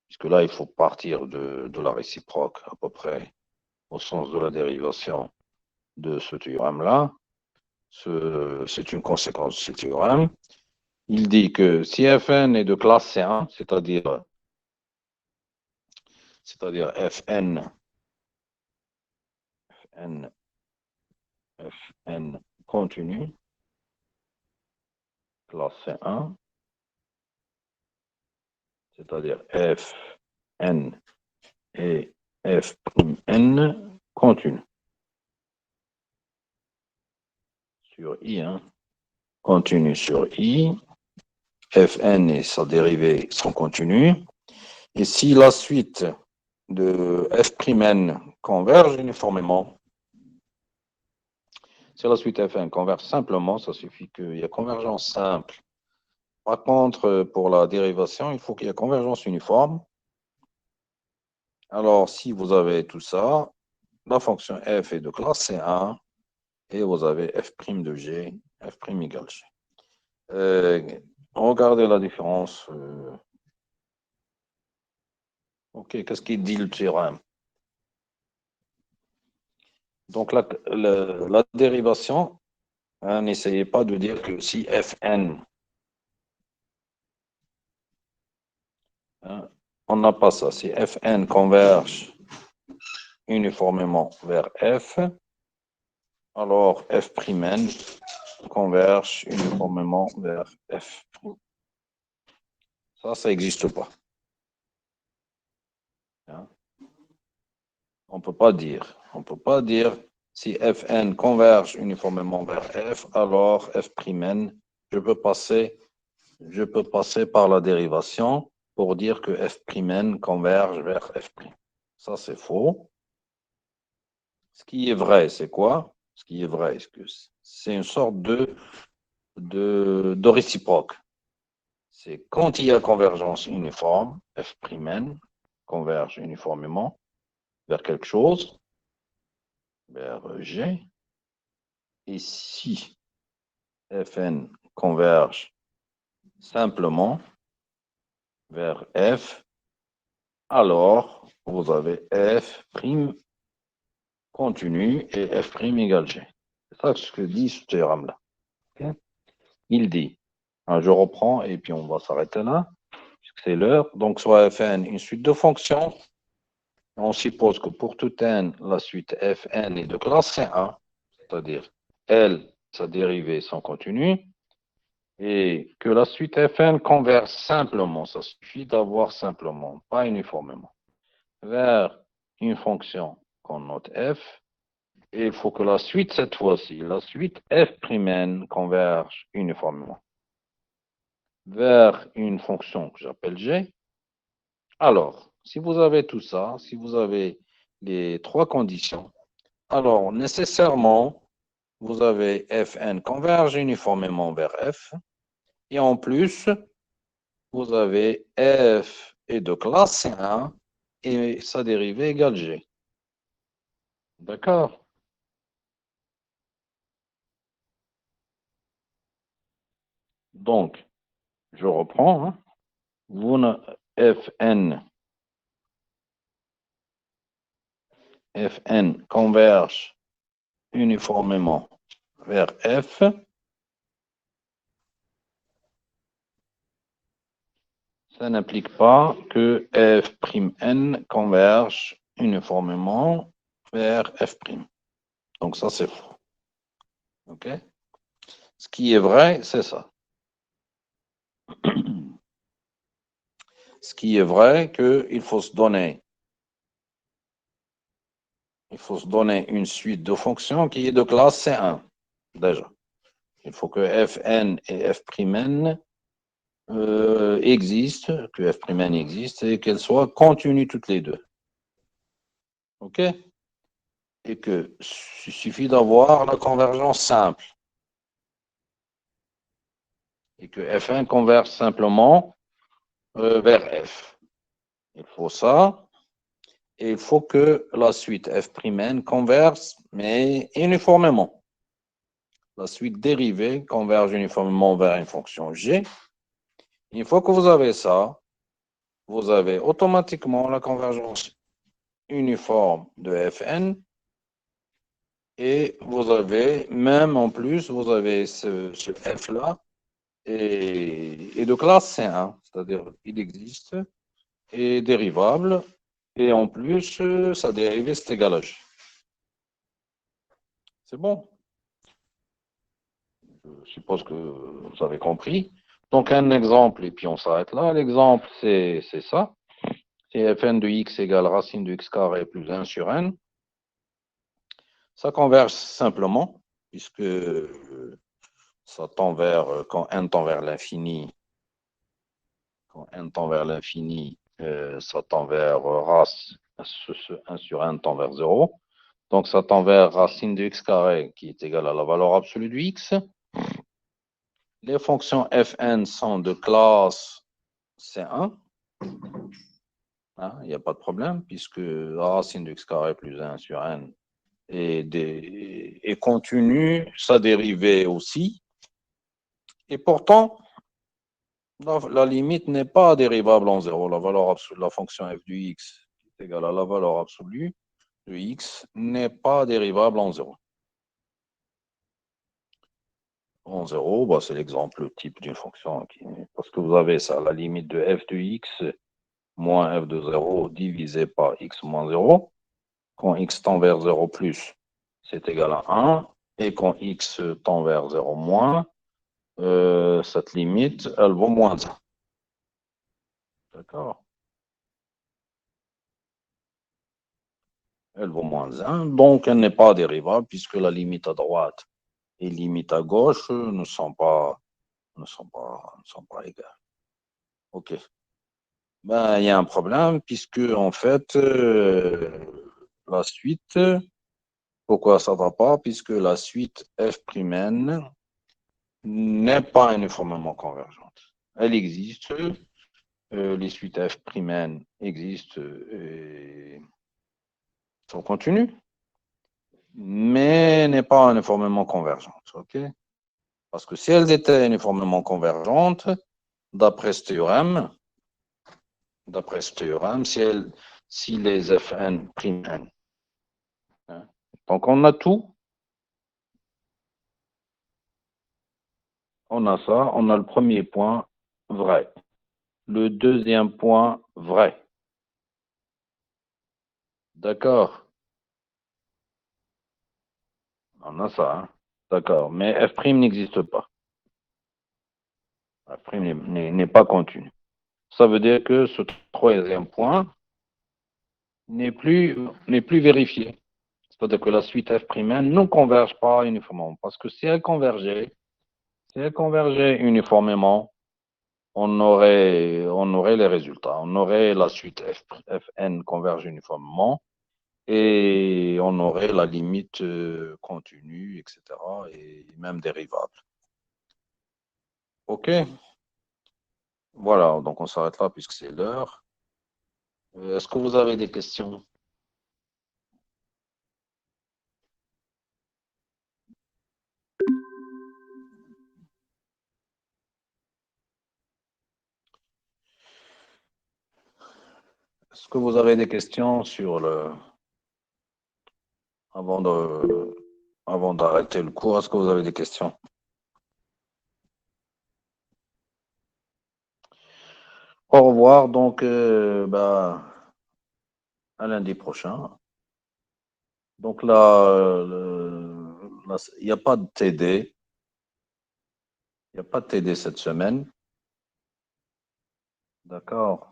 S1: Puisque là, il faut partir de la réciproque à peu près au sens de la dérivation de ce théorème-là. C'est une conséquence de ce théorème. Il dit que si Fn est de classe C1, c'est-à-dire Fn continu, classe C1, c'est-à-dire Fn et F'N continu sur I, hein, continu sur I, Fn et sa dérivée sont continues. Et si la suite de F'N converge uniformément, si la suite Fn converge simplement, ça suffit qu'il y ait convergence simple. Par contre, pour la dérivation, il faut qu'il y ait convergence uniforme. Alors, si vous avez tout ça, la fonction f est de classe C1 et vous avez f' de g, f' égale g. Regardez la différence. OK, qu'est-ce qu'il dit le théorème? Donc, la dérivation, hein, n'essayez pas de dire que si Fn, hein, on n'a pas ça. Si Fn converge uniformément vers F, alors F'N converge uniformément vers F. Ça n'existe pas. Hein? On ne peut pas dire si Fn converge uniformément vers F, alors F'N, je peux passer par la dérivation pour dire que F'N converge vers F'. Ça, c'est faux. Ce qui est vrai, c'est quoi? Ce qui est vrai, c'est une sorte de réciproque. C'est quand il y a convergence uniforme, F'N converge uniformément vers quelque chose, vers G, et si Fn converge simplement vers F, alors vous avez F' continu et F' égale G. C'est ça ce que dit ce théorème-là. Okay? Il dit, je reprends et puis on va s'arrêter là, puisque c'est l'heure. Donc, soit Fn une suite de fonctions. On suppose que pour tout n, la suite Fn est de classe C1, c'est-à-dire L, sa dérivée sont continues, et que la suite Fn converge simplement, ça suffit d'avoir simplement, pas uniformément, vers une fonction qu'on note f, et il faut que la suite, cette fois-ci, la suite F'N converge uniformément vers une fonction que j'appelle g. Alors, si vous avez tout ça, si vous avez les trois conditions, alors nécessairement, vous avez Fn converge uniformément vers F, et en plus, vous avez F est de classe 1 et sa dérivée égale G. D'accord? Donc, je reprends. Hein. Fn converge uniformément vers F. Ça n'implique pas que F'N converge uniformément vers F'. Donc ça, c'est faux. OK? Ce qui est vrai, c'est ça. Ce qui est vrai, qu'il faut se donner une suite de fonctions qui est de classe C1, déjà. Il faut que Fn et F'N existent, que F'N existe et qu'elles soient continues toutes les deux. OK? Et qu'il suffit d'avoir la convergence simple. Et que F1 converge simplement vers F. Il faut ça. Et il faut que la suite F'N converge, mais uniformément. La suite dérivée converge uniformément vers une fonction G. Une fois que vous avez ça, vous avez automatiquement la convergence uniforme de Fn. Et vous avez, même en plus, vous avez ce F-là et de classe C1, c'est-à-dire il existe, est dérivable, et en plus, sa dérivée, c'est égal à G. C'est bon? Je suppose que vous avez compris. Donc, un exemple, et puis on s'arrête là. L'exemple, c'est ça. C'est Fn de x égale racine de x carré plus 1 sur n. Ça converge simplement, puisque ça tend vers, quand n tend vers l'infini, ça tend vers rac, ce 1 sur n tend vers 0. Donc, ça tend vers racine de x carré qui est égale à la valeur absolue du x. Les fonctions Fn sont de classe C1. Il n'y a pas de problème, puisque la racine de x carré plus 1 sur n est continue, sa dérivée aussi. Et pourtant, la limite n'est pas dérivable en 0. La valeur absolue de la fonction f du x est égale à la valeur absolue de x n'est pas dérivable en 0. En 0, bah, c'est l'exemple type d'une fonction. Parce que vous avez ça, la limite de f de x moins f de 0 divisé par x moins 0. Quand x tend vers 0 plus, c'est égal à 1. Et quand x tend vers 0 moins, cette limite, elle vaut moins 1. D'accord? Elle vaut moins 1. Donc, elle n'est pas dérivable puisque la limite à droite et limite à gauche ne sont pas égales. OK. Ben, il y a un problème puisque, en fait, la suite, pourquoi ça ne va pas? Puisque la suite F'N n'est pas uniformément convergente. Elle existe, les suites F'N existent et sont continues, mais n'est pas uniformément convergente. OK? Parce que si elles étaient uniformément convergentes, d'après ce théorème, si les Fn N, hein, donc on a tout, on a ça, on a le premier point vrai, le deuxième point vrai. D'accord? On a ça, hein? D'accord, mais F' n'existe pas. F' n'est pas continu. Ça veut dire que ce troisième point n'est plus vérifié. C'est-à-dire que la suite F'N ne converge pas uniformément. Parce que si elle convergeait uniformément, on aurait les résultats. On aurait la suite Fn converge uniformément et on aurait la limite continue, etc. et même dérivable. OK? Voilà, donc on s'arrête là puisque c'est l'heure. Est-ce que vous avez des questions? Est-ce que vous avez des questions sur le... Avant d'arrêter le cours, est-ce que vous avez des questions? Au revoir, donc à lundi prochain. Donc là, il n'y a pas de TD. Il n'y a pas de TD cette semaine. D'accord?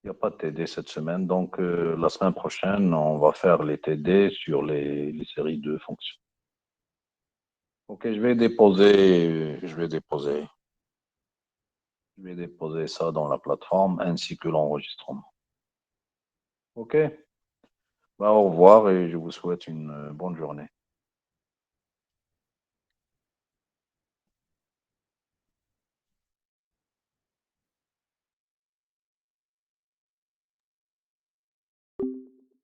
S1: Il n'y a pas de TD cette semaine. Donc la semaine prochaine, on va faire les TD sur les séries de fonctions. OK, je vais déposer ça dans la plateforme ainsi que l'enregistrement. OK. Bah, au revoir et je vous souhaite une bonne journée.